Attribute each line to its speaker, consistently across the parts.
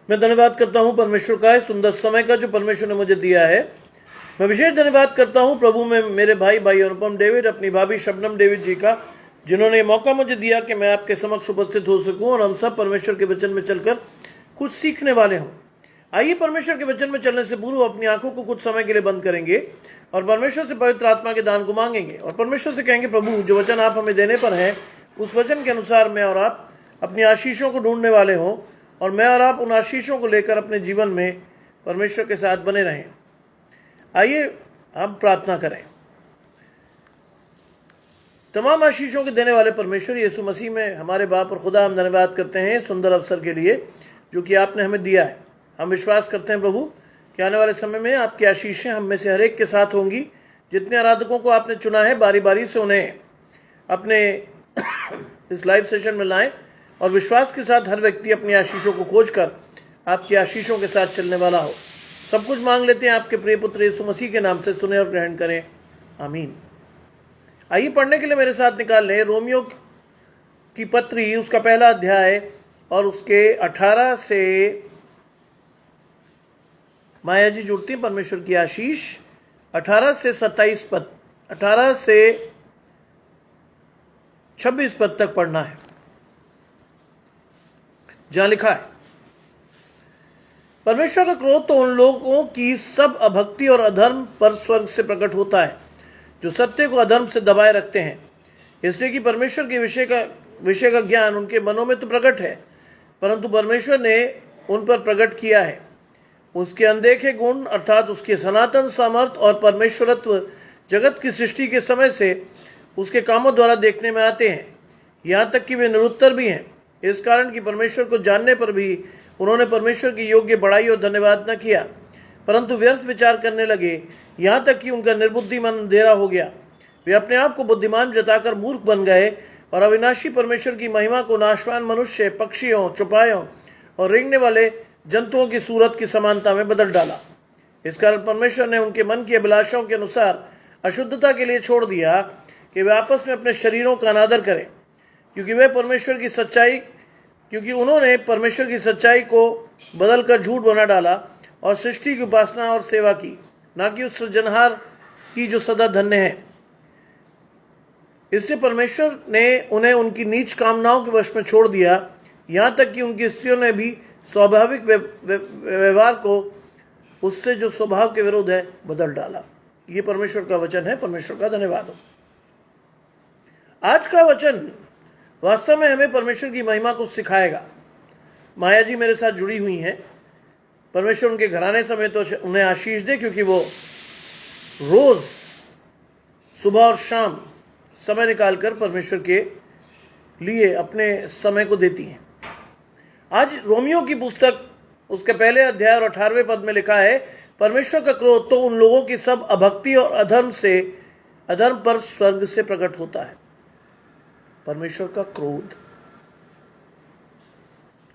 Speaker 1: मैं धन्यवाद करता हूं परमेश्वर का इस सुंदर समय का जो परमेश्वर ने मुझे दिया है। मैं विशेष धन्यवाद करता हूं प्रभु में मेरे भाई अनुपम डेविड, अपनी भाभी शबनम डेविड जी का, जिन्होंने ये मौका मुझे दिया कि मैं आपके समक्ष उपस्थित हो सकूं और हम सब परमेश्वर के वचन में चलकर कुछ सीखने वाले हों। आइए परमेश्वर के वचन में चलने से पूर्व अपनी आंखों को कुछ समय के लिए बंद करेंगे और परमेश्वर से पवित्र आत्मा के दान को मांगेंगे और परमेश्वर से कहेंगे, प्रभु जो वचन आप हमें देने पर हैं उस वचन के अनुसार मैं और आप अपनी आशीषों को ढूंढने वाले हों और मैं और आप उन आशीषों को लेकर अपने जीवन में परमेश्वर के साथ बने रहें। आइए हम प्रार्थना करें। तमाम आशीषों के देने वाले परमेश्वर यीशु मसीह में हमारे बाप और खुदा, हम धन्यवाद करते हैं सुंदर अवसर के लिए जो कि आपने हमें दिया है। हम विश्वास करते हैं प्रभु कि आने वाले समय में आपकी आशीषें हम में से हर एक के साथ होंगी। जितने आराधकों को आपने चुना है बारी बारी से उन्हें अपने इस लाइव सेशन में लाएं और विश्वास के साथ हर व्यक्ति अपनी आशीषों को खोजकर आपकी आशीषों के साथ चलने वाला हो। सब कुछ मांग लेते हैं आपके प्रिय पुत्र यीशु मसीह के नाम से, सुने और ग्रहण करें, आमीन। आइए पढ़ने के लिए मेरे साथ निकाल लें रोमियो की पत्री, उसका पहला अध्याय और उसके 18 से माया जी जुड़ती हैं। परमेश्वर की आशीष 18 से 27 पद, 18 से 26 पद तक पढ़ना है, जहां लिखा है, परमेश्वर का क्रोध तो उन लोगों की सब अभक्ति और अधर्म पर स्वर्ग से प्रकट होता है जो सत्य को अधर्म से दबाए रखते हैं, इसलिए कि परमेश्वर के विषय का ज्ञान उनके मनों में तो प्रकट है, परंतु परमेश्वर ने उन पर प्रकट किया है। उसके अनदेखे गुण अर्थात उसके सनातन सामर्थ और परमेश्वरत्व जगत की सृष्टि के समय से उसके कामों द्वारा देखने में आते हैं, यहाँ तक कि वे निरुत्तर भी हैं। इस कारण कि परमेश्वर को जानने पर भी उन्होंने परमेश्वर की योग्य बड़ाई और धन्यवाद न किया, परंतु व्यर्थ विचार करने लगे, यहाँ तक कि उनका निर्बुद्धि मन अंधेरा हो गया। वे अपने आप को बुद्धिमान जताकर मूर्ख बन गए और अविनाशी परमेश्वर की महिमा को नाशवान मनुष्य, पक्षियों, चौपायों और रेंगने वाले जंतुओं की सूरत की समानता में बदल डाला। इस कारण परमेश्वर ने उनके मन की अभिलाषाओं के अनुसार अशुद्धता के लिए छोड़ दिया कि वे आपस में अपने शरीरों का अनादर करें, क्योंकि उन्होंने परमेश्वर की सच्चाई को बदलकर झूठ बना डाला और सृष्टि की उपासना और सेवा की, ना कि उस सृजनहार की जो सदा धन्य है। इससे परमेश्वर ने उन्हें उनकी नीच कामनाओं के वश में छोड़ दिया, यहाँ तक कि उनकी स्त्रियों ने भी स्वाभाविक व्यवहार को उससे जो स्वभाव के विरुद्ध है बदल डाला। ये परमेश्वर का वचन है। परमेश्वर का धन्यवाद हो। आज का वचन वास्तव में हमें परमेश्वर की महिमा को सिखाएगा। माया जी मेरे साथ जुड़ी हुई हैं। परमेश्वर उनके घराने समेत तो उन्हें आशीष दे, क्योंकि वो रोज सुबह और शाम समय निकालकर परमेश्वर के लिए अपने समय को देती हैं। आज रोमियो की पुस्तक उसके पहले अध्याय और 18वें पद में लिखा है, परमेश्वर का क्रोध तो उन लोगों की सब अभक्ति और अधर्म पर स्वर्ग से प्रकट होता है। परमेश्वर का क्रोध,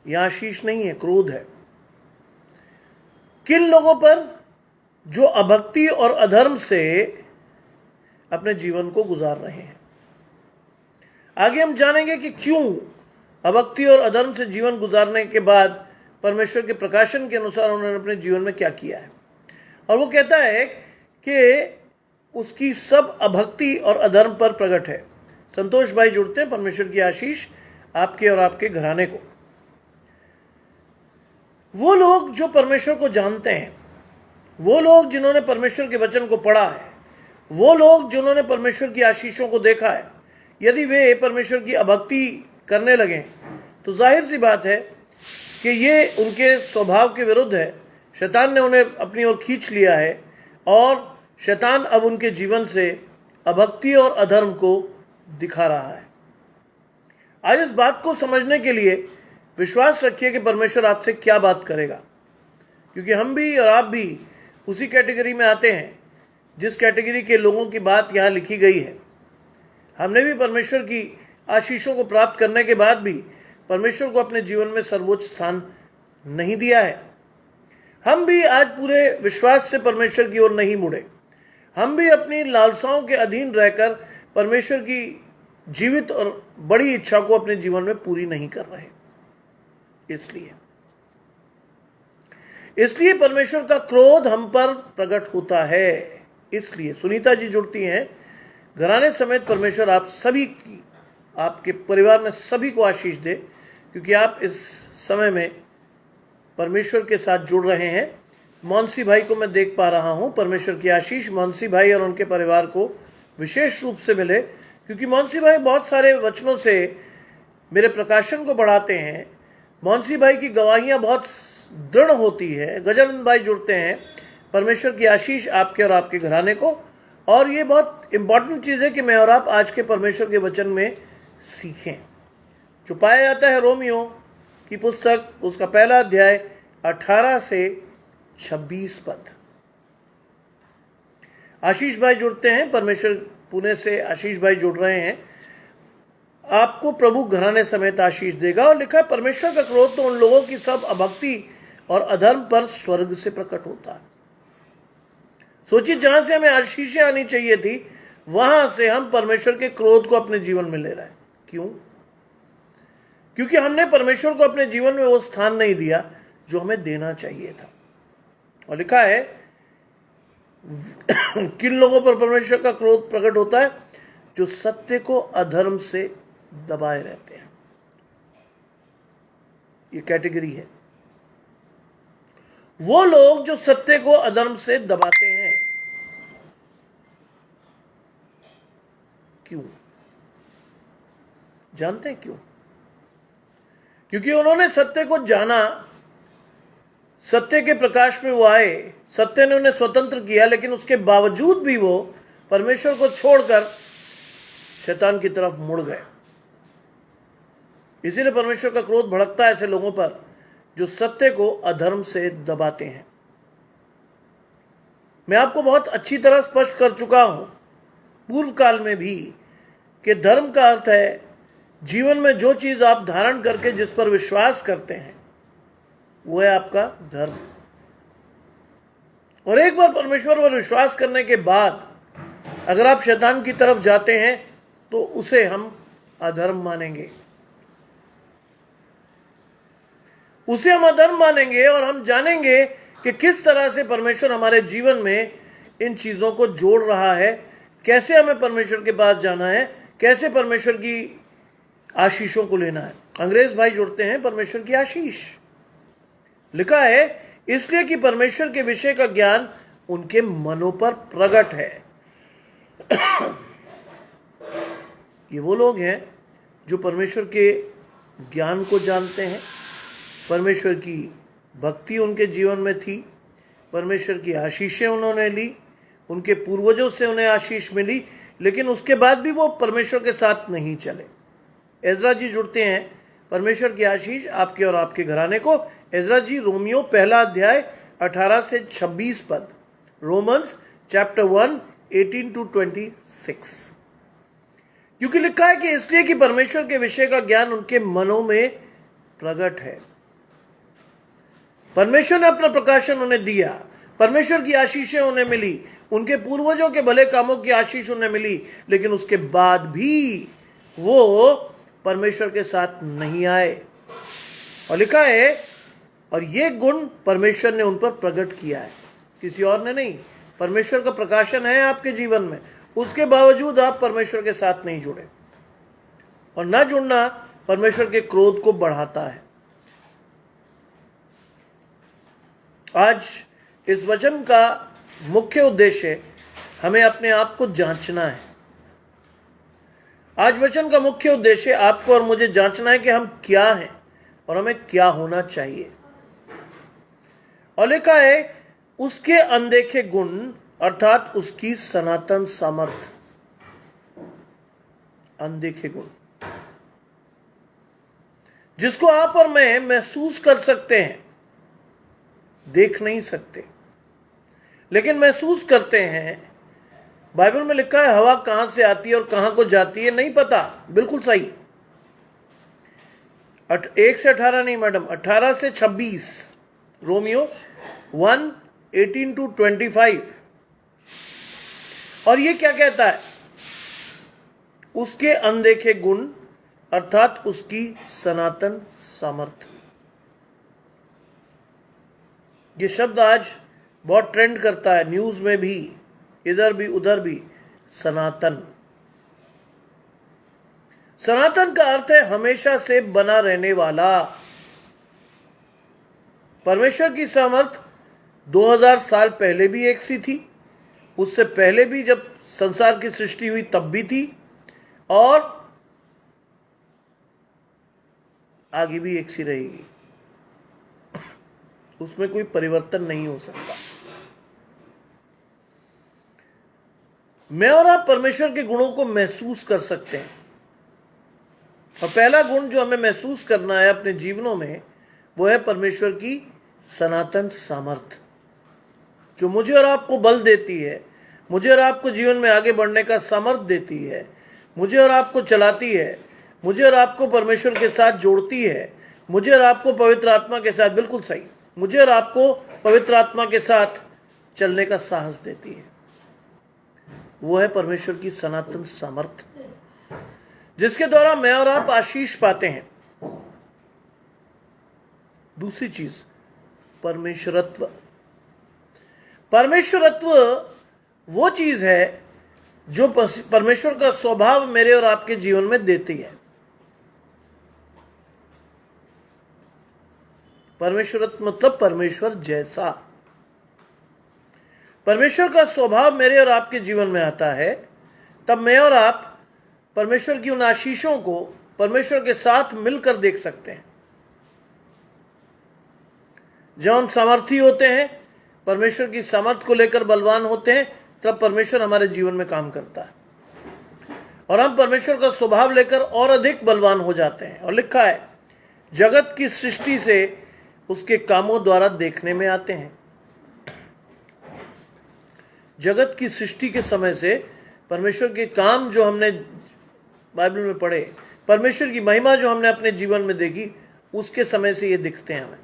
Speaker 1: यह आशीष नहीं है, क्रोध है। किन लोगों पर? जो अभक्ति और अधर्म से अपने जीवन को गुजार रहे हैं। आगे हम जानेंगे कि क्यों अभक्ति और अधर्म से जीवन गुजारने के बाद परमेश्वर के प्रकाशन के अनुसार उन्होंने अपने जीवन में क्या किया है। और वो कहता है कि उसकी सब अभक्ति और अधर्म पर प्रकट है। संतोष भाई जुड़ते हैं। परमेश्वर की आशीष आपके और आपके घराने को। वो लोग जो परमेश्वर को जानते हैं, वो लोग जिन्होंने परमेश्वर के वचन को पढ़ा है, वो लोग जिन्होंने परमेश्वर की आशीषों को देखा है, यदि वे परमेश्वर की अभक्ति करने लगे तो जाहिर सी बात है कि ये उनके स्वभाव के विरुद्ध है। शैतान ने उन्हें अपनी ओर खींच लिया है और शैतान अब उनके जीवन से अभक्ति और अधर्म को दिखा रहा है। आज इस बात को समझने के लिए विश्वास रखिए कि परमेश्वर आपसे क्या बात करेगा, क्योंकि हम भी और आप भी उसी कैटेगरी में आते हैं जिस कैटेगरी के लोगों की बात यहाँ लिखी गई है। हमने भी परमेश्वर की आशीषों को प्राप्त करने के बाद भी परमेश्वर को अपने जीवन में सर्वोच्च स्थान नहीं दिया है। हम भी आज पूरे विश्वास से परमेश्वर की ओर नहीं मुड़े। हम भी अपनी लालसाओं के अधीन रहकर परमेश्वर की जीवित और बड़ी इच्छा को अपने जीवन में पूरी नहीं कर रहे। इसलिए इसलिए परमेश्वर का क्रोध हम पर प्रकट होता है। इसलिए सुनीता जी जुड़ती हैं, घराने समेत परमेश्वर आप सभी की, आपके परिवार में सभी को आशीष दे, क्योंकि आप इस समय में परमेश्वर के साथ जुड़ रहे हैं। मोंसी भाई को मैं देख पा रहा हूं, परमेश्वर की आशीष मोंसी भाई और उनके परिवार को विशेष रूप से मिले, क्योंकि मोंसी भाई बहुत सारे वचनों से मेरे प्रकाशन को बढ़ाते हैं। मोंसी भाई की गवाहियां बहुत दृढ़ होती है। गजानंद भाई जुड़ते हैं, परमेश्वर की आशीष आपके और आपके घराने को। और ये बहुत इंपॉर्टेंट चीज है कि मैं और आप आज के परमेश्वर के वचन में सीखें, जो पाया जाता है रोमियो की पुस्तक, उसका पहला अध्याय 18 से 26 पद। आशीष भाई जुड़ते हैं, परमेश्वर पुणे से आशीष भाई जुड़ रहे हैं। आपको प्रभु घराने समेत आशीष देगा। और लिखा है, परमेश्वर का क्रोध तो उन लोगों की सब अभक्ति और अधर्म पर स्वर्ग से प्रकट होता है। सोचिए, जहां से हमें आशीषें आनी चाहिए थी, वहां से हम परमेश्वर के क्रोध को अपने जीवन में ले रहे हैं। क्यों? क्योंकि हमने परमेश्वर को अपने जीवन में वो स्थान नहीं दिया जो हमें देना चाहिए था। और लिखा है, किन लोगों पर परमेश्वर का क्रोध प्रकट होता है? जो सत्य को अधर्म से दबाए रहते हैं। ये कैटेगरी है, वो लोग जो सत्य को अधर्म से दबाते हैं। क्यों? जानते हैं क्यों? क्योंकि उन्होंने सत्य को जाना, सत्य के प्रकाश में वो आए, सत्य ने उन्हें स्वतंत्र किया, लेकिन उसके बावजूद भी वो परमेश्वर को छोड़कर शैतान की तरफ मुड़ गए। इसीलिए परमेश्वर का क्रोध भड़कता है ऐसे लोगों पर जो सत्य को अधर्म से दबाते हैं। मैं आपको बहुत अच्छी तरह स्पष्ट कर चुका हूं पूर्व काल में भी कि धर्म का अर्थ है जीवन में जो चीज आप धारण करके जिस पर विश्वास करते हैं, वो है आपका धर्म। और एक बार परमेश्वर पर विश्वास करने के बाद अगर आप शैतान की तरफ जाते हैं तो उसे हम अधर्म मानेंगे, उसे हम अधर्म मानेंगे। और हम जानेंगे कि किस तरह से परमेश्वर हमारे जीवन में इन चीजों को जोड़ रहा है, कैसे हमें परमेश्वर के पास जाना है, कैसे परमेश्वर की आशीषों को लेना है। अंग्रेज भाई जुड़ते हैं, परमेश्वर की आशीष। लिखा है, इसलिए कि परमेश्वर के विषय का ज्ञान उनके मनों पर प्रकट है। ये वो लोग हैं जो परमेश्वर के ज्ञान को जानते हैं, परमेश्वर की भक्ति उनके जीवन में थी, परमेश्वर की आशीषें उन्होंने ली, उनके पूर्वजों से उन्हें आशीष मिली, लेकिन उसके बाद भी वो परमेश्वर के साथ नहीं चले। एजरा जी जुड़ते हैं, परमेश्वर की आशीष आपके और आपके घराने को। एजरा जी, रोमियो पहला अध्याय 18 से 26 पद। Romans chapter 1 18 to 26। क्योंकि लिखा है कि इसलिए कि परमेश्वर के विषय का ज्ञान उनके मनों में प्रकट है। परमेश्वर ने अपना प्रकाशन उन्हें दिया, परमेश्वर की आशीषें उन्हें मिली, उनके पूर्वजों के भले कामों की आशीष उन्हें मिली, लेकिन उसके बाद भी वो परमेश्वर के साथ नहीं आए। और लिखा है, और ये गुण परमेश्वर ने उन पर प्रकट किया है, किसी और ने नहीं। परमेश्वर का प्रकाशन है आपके जीवन में, उसके बावजूद आप परमेश्वर के साथ नहीं जुड़े। और ना जुड़ना परमेश्वर के क्रोध को बढ़ाता है। आज इस वचन का मुख्य उद्देश्य हमें अपने आप को जांचना है। आज वचन का मुख्य उद्देश्य आपको और मुझे जांचना है कि हम क्या हैं और हमें क्या होना चाहिए। और लिखा है, उसके अनदेखे गुण अर्थात उसकी सनातन सामर्थ। अनदेखे गुण जिसको आप और मैं महसूस कर सकते हैं, देख नहीं सकते लेकिन महसूस करते हैं। बाइबल में लिखा है, हवा कहां से आती है और कहां को जाती है नहीं पता। बिल्कुल सही। 1 से 18 नहीं मैडम, 18 से 26। Romeo 1 18 to 25। और ये क्या कहता है? उसके अनदेखे गुण अर्थात उसकी सनातन सामर्थ्य। ये शब्द आज बहुत ट्रेंड करता है, न्यूज में भी, इधर भी उधर भी, सनातन। सनातन का अर्थ है हमेशा से बना रहने वाला। परमेश्वर की सामर्थ 2000 साल पहले भी एक सी थी, उससे पहले भी जब संसार की सृष्टि हुई तब भी थी, और आगे भी एक सी रहेगी। उसमें कोई परिवर्तन नहीं हो सकता। मैं और आप परमेश्वर के गुणों को महसूस कर सकते हैं, और पहला गुण जो हमें महसूस करना है अपने जीवनों में वो है परमेश्वर की सनातन सामर्थ, जो मुझे और आपको बल देती है, मुझे और आपको जीवन में आगे बढ़ने का सामर्थ देती है, मुझे और आपको चलाती है, मुझे और आपको परमेश्वर के साथ जोड़ती है, मुझे और आपको पवित्र आत्मा के साथ, बिल्कुल सही, मुझे और आपको पवित्र आत्मा के साथ चलने का साहस देती है। वो है परमेश्वर की सनातन सामर्थ, जिसके द्वारा मैं और आप आशीष पाते हैं। दूसरी चीज, परमेश्वरत्व। परमेश्वरत्व वो चीज है जो परमेश्वर का स्वभाव मेरे और आपके जीवन में देती है। परमेश्वरत्व मतलब परमेश्वर जैसा। परमेश्वर का स्वभाव मेरे और आपके जीवन में आता है, तब मैं और आप परमेश्वर की उन आशीषों को परमेश्वर के साथ मिलकर देख सकते हैं। जब हम सामर्थी होते हैं, परमेश्वर की सामर्थ को लेकर बलवान होते हैं, तब परमेश्वर हमारे जीवन में काम करता है, और हम परमेश्वर का स्वभाव लेकर और अधिक बलवान हो जाते हैं। और लिखा है, जगत की सृष्टि से उसके कामों द्वारा देखने में आते हैं। जगत की सृष्टि के समय से परमेश्वर के काम जो हमने बाइबल में पढ़े, परमेश्वर की महिमा जो हमने अपने जीवन में देखी, उसके समय से ये दिखते हैं हमें।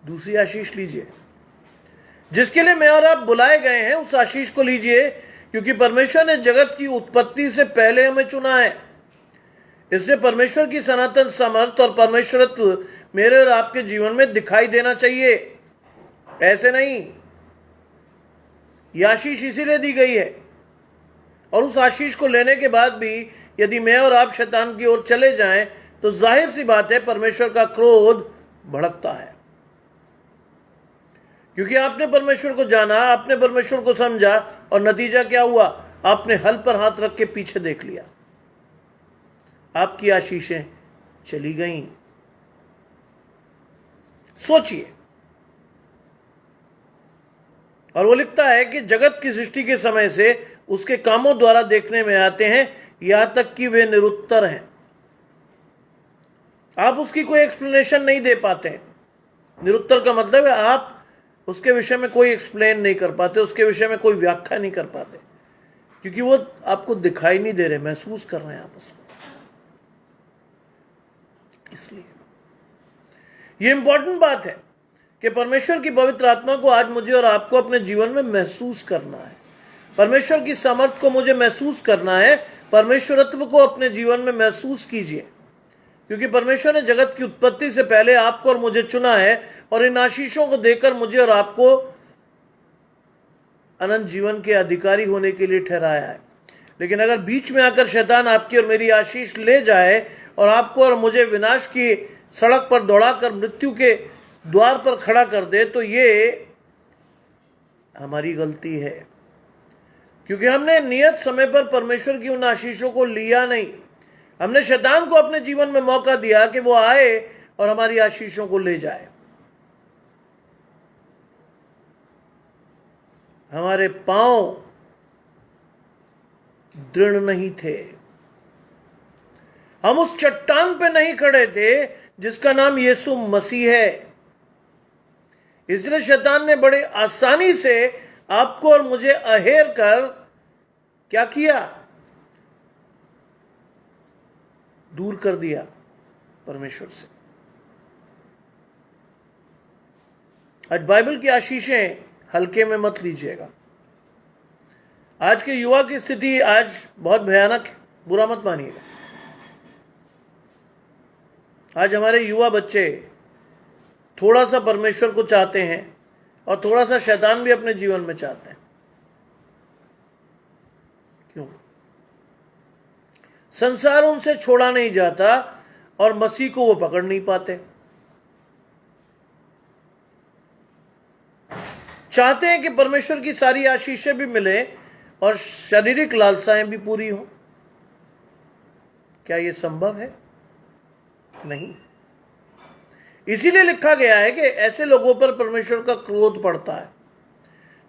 Speaker 1: दूसरी आशीष लीजिए, जिसके लिए मैं और आप बुलाए गए हैं, उस आशीष को लीजिए, क्योंकि परमेश्वर ने जगत की उत्पत्ति से पहले हमें चुना है। इससे परमेश्वर की सनातन सामर्थ और परमेश्वरत्व मेरे और आपके जीवन में दिखाई देना चाहिए, ऐसे नहीं। यह आशीष इसीलिए दी गई है, और उस आशीष को लेने के बाद भी यदि मैं और आप शैतान की ओर चले जाएं, तो जाहिर सी बात है परमेश्वर का क्रोध भड़कता है। क्योंकि आपने परमेश्वर को जाना, आपने परमेश्वर को समझा, और नतीजा क्या हुआ? आपने हल पर हाथ रख के पीछे देख लिया, आपकी आशीषें चली गईं। सोचिए। और वो लिखता है कि जगत की सृष्टि के समय से उसके कामों द्वारा देखने में आते हैं, यहां तक कि वे निरुत्तर हैं। आप उसकी कोई एक्सप्लेनेशन नहीं दे पाते। निरुत्तर का मतलब है आप उसके विषय में कोई एक्सप्लेन नहीं कर पाते, उसके विषय में कोई व्याख्या नहीं कर पाते, क्योंकि वो आपको दिखाई नहीं दे रहे, महसूस कर रहे हैं आप उसको। इसलिए ये इंपॉर्टेंट बात है कि परमेश्वर की पवित्र आत्मा को आज मुझे और आपको अपने जीवन में महसूस करना है। परमेश्वर की सामर्थ को मुझे महसूस करना है। परमेश्वरत्व को अपने जीवन में महसूस कीजिए, क्योंकि परमेश्वर ने जगत की उत्पत्ति से पहले आपको और मुझे चुना है, और इन आशीषों को देकर मुझे और आपको अनंत जीवन के अधिकारी होने के लिए ठहराया है। लेकिन अगर बीच में आकर शैतान आपकी और मेरी आशीष ले जाए और आपको और मुझे विनाश की सड़क पर दौड़ाकर मृत्यु के द्वार पर खड़ा कर दे, तो ये हमारी गलती है, क्योंकि हमने नियत समय पर परमेश्वर की उन आशीषों को लिया नहीं। हमने शैतान को अपने जीवन में मौका दिया कि वो आए और हमारी आशीषों को ले जाए। हमारे पांव दृढ़ नहीं थे, हम उस चट्टान पे नहीं खड़े थे जिसका नाम यीशु मसीह है। इसलिए शैतान ने बड़े आसानी से आपको और मुझे अहेर कर क्या किया? दूर कर दिया परमेश्वर से। आज बाइबल की आशीषें हल्के में मत लीजिएगा। आज के युवा की स्थिति आज बहुत भयानक है, बुरा मत मानिएगा। आज हमारे युवा बच्चे थोड़ा सा परमेश्वर को चाहते हैं और थोड़ा सा शैतान भी अपने जीवन में चाहते हैं। क्यों? संसार उनसे छोड़ा नहीं जाता और मसीह को वो पकड़ नहीं पाते। चाहते हैं कि परमेश्वर की सारी आशीषें भी मिले और शारीरिक लालसाएं भी पूरी हो। क्या यह संभव है? नहीं। इसीलिए लिखा गया है कि ऐसे लोगों पर परमेश्वर का क्रोध पड़ता है,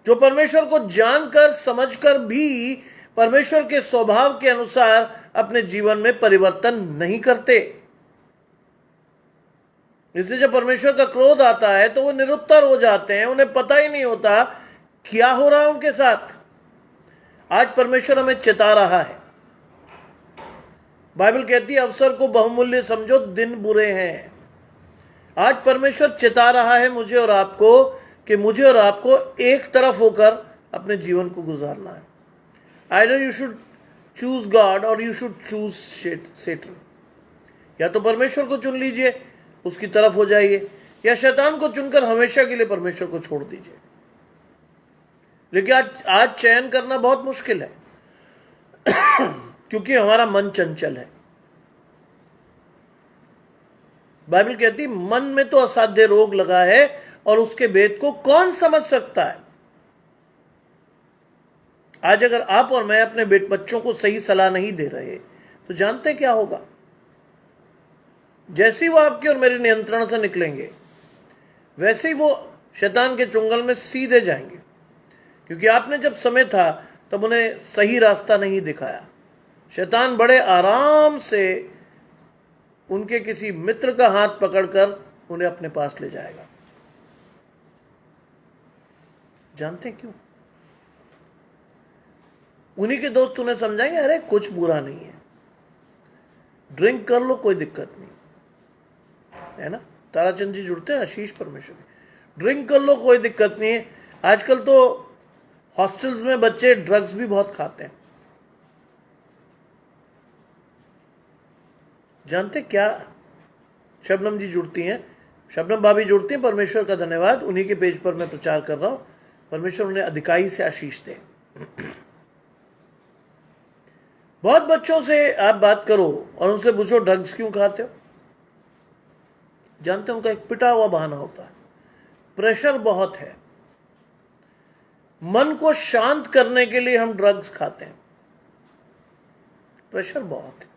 Speaker 1: जो परमेश्वर को जानकर समझकर भी परमेश्वर के स्वभाव के अनुसार अपने जीवन में परिवर्तन नहीं करते। इसलिए जब परमेश्वर का क्रोध आता है तो वो निरुत्तर हो जाते हैं, उन्हें पता ही नहीं होता क्या हो रहा है उनके साथ। आज परमेश्वर हमें चिता रहा है। बाइबल कहती है अवसर को बहुमूल्य समझो, दिन बुरे हैं। आज परमेश्वर चिता रहा है मुझे और आपको कि मुझे और आपको एक तरफ होकर अपने जीवन को गुजारना है। Either you should choose God और यू शुड चूज सेटन। या तो परमेश्वर को चुन लीजिए, उसकी तरफ हो जाइए, या शैतान को चुनकर हमेशा के लिए परमेश्वर को छोड़ दीजिए। लेकिन आज चयन करना बहुत मुश्किल है क्योंकि हमारा मन चंचल है। बाइबल कहती मन में तो असाध्य रोग लगा है और उसके भेद को कौन समझ सकता है। आज अगर आप और मैं अपने बच्चों को सही सलाह नहीं दे रहे तो जानते क्या होगा? जैसे ही वो आपके और मेरे नियंत्रण से निकलेंगे वैसे ही वो शैतान के चुंगल में सीधे जाएंगे, क्योंकि आपने जब समय था तब उन्हें सही रास्ता नहीं दिखाया। शैतान बड़े आराम से उनके किसी मित्र का हाथ पकड़कर उन्हें अपने पास ले जाएगा। जानते क्यों? उन्हीं के दोस्त उन्हें समझाएंगे अरे कुछ बुरा नहीं है, ड्रिंक कर लो कोई दिक्कत नहीं है ना। ताराचंद जी जुड़ते हैं, आशीष परमेश्वर, ड्रिंक कर लो कोई दिक्कत नहीं है। आजकल तो हॉस्टल्स में बच्चे ड्रग्स भी बहुत खाते हैं। जानते क्या? शबनम जी जुड़ती हैं, शबनम भाभी जुड़ती हैं, परमेश्वर का धन्यवाद। उन्हीं के पेज पर मैं प्रचार कर रहा हूं। परमेश्वर उन्हें अधिकाई से आशीष दे। बहुत बच्चों से आप बात करो और उनसे पूछो ड्रग्स क्यों खाते हो? जानते हैं उनका एक पिटा हुआ बहाना होता है, प्रेशर बहुत है। मन को शांत करने के लिए हम ड्रग्स खाते हैं, प्रेशर बहुत है।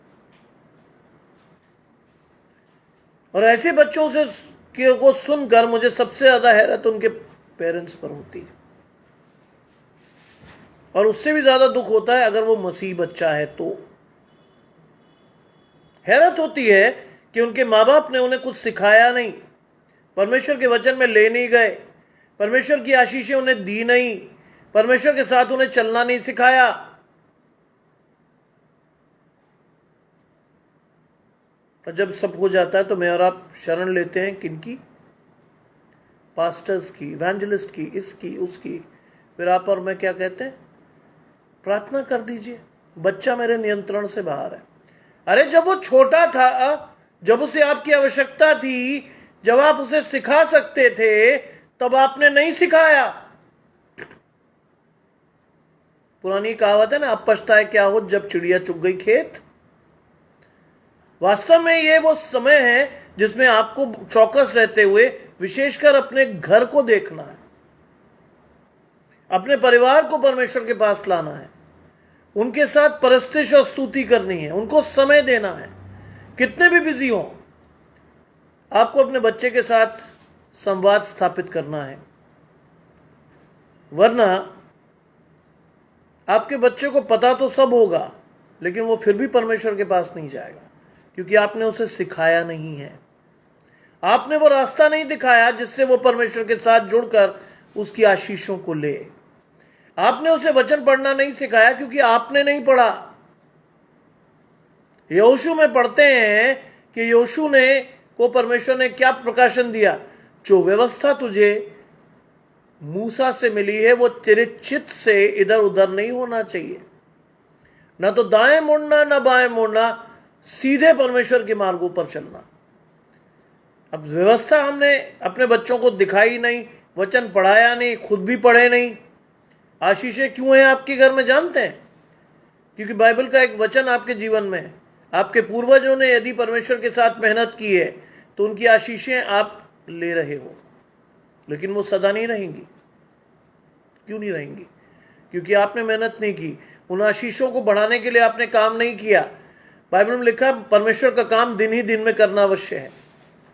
Speaker 1: और ऐसे बच्चों से को सुनकर मुझे सबसे ज्यादा हैरत उनके पेरेंट्स पर होती है, और उससे भी ज्यादा दुख होता है अगर वो मसीह बच्चा है तो। हैरत होती है कि उनके माँ बाप ने उन्हें कुछ सिखाया नहीं, परमेश्वर के वचन में ले नहीं गए, परमेश्वर की आशीषें उन्हें दी नहीं, परमेश्वर के साथ उन्हें चलना नहीं सिखाया। और जब सब हो जाता है तो मैं और आप शरण लेते हैं किनकी? पास्टर्स की, इवेंजलिस्ट की, इसकी उसकी। फिर आप और मैं क्या कहते हैं? प्रार्थना कर दीजिए, बच्चा मेरे नियंत्रण से बाहर है। अरे जब वो छोटा था, जब उसे आपकी आवश्यकता थी, जब आप उसे सिखा सकते थे, तब आपने नहीं सिखाया। पुरानी कहावत है ना, अब पछताए क्या हो जब चिड़िया चुग गई खेत। वास्तव में ये वो समय है जिसमें आपको चौकस रहते हुए विशेषकर अपने घर को देखना है, अपने परिवार को परमेश्वर के पास लाना है, उनके साथ परस्तिश और स्तुति करनी है, उनको समय देना है। कितने भी बिजी हो, आपको अपने बच्चे के साथ संवाद स्थापित करना है, वरना आपके बच्चे को पता तो सब होगा लेकिन वो फिर भी परमेश्वर के पास नहीं जाएगा, क्योंकि आपने उसे सिखाया नहीं है। आपने वो रास्ता नहीं दिखाया जिससे वो परमेश्वर के साथ जुड़कर उसकी आशीषों को ले। आपने उसे वचन पढ़ना नहीं सिखाया क्योंकि आपने नहीं पढ़ा। यहोशू में पढ़ते हैं कि यहोशू ने को परमेश्वर ने क्या प्रकाशन दिया? जो व्यवस्था तुझे मूसा से मिली है वो तेरे चित्त से इधर उधर नहीं होना चाहिए, ना तो दाएं मुड़ना ना बाएं मुड़ना, सीधे परमेश्वर के मार्गों पर चलना। अब व्यवस्था हमने अपने बच्चों को दिखाई नहीं, वचन पढ़ाया नहीं, खुद भी पढ़े नहीं। आशीषें क्यों हैं आपके घर में जानते हैं? क्योंकि बाइबल का एक वचन आपके जीवन में है। आपके पूर्वजों ने यदि परमेश्वर के साथ मेहनत की है तो उनकी आशीषें आप ले रहे हो, लेकिन वो सदा नहीं रहेंगी। क्यों नहीं रहेंगी? क्योंकि आपने मेहनत नहीं की, उन आशीषों को बढ़ाने के लिए आपने काम नहीं किया। बाइबल में लिखा है परमेश्वर का काम दिन ही दिन में करना अवश्य है।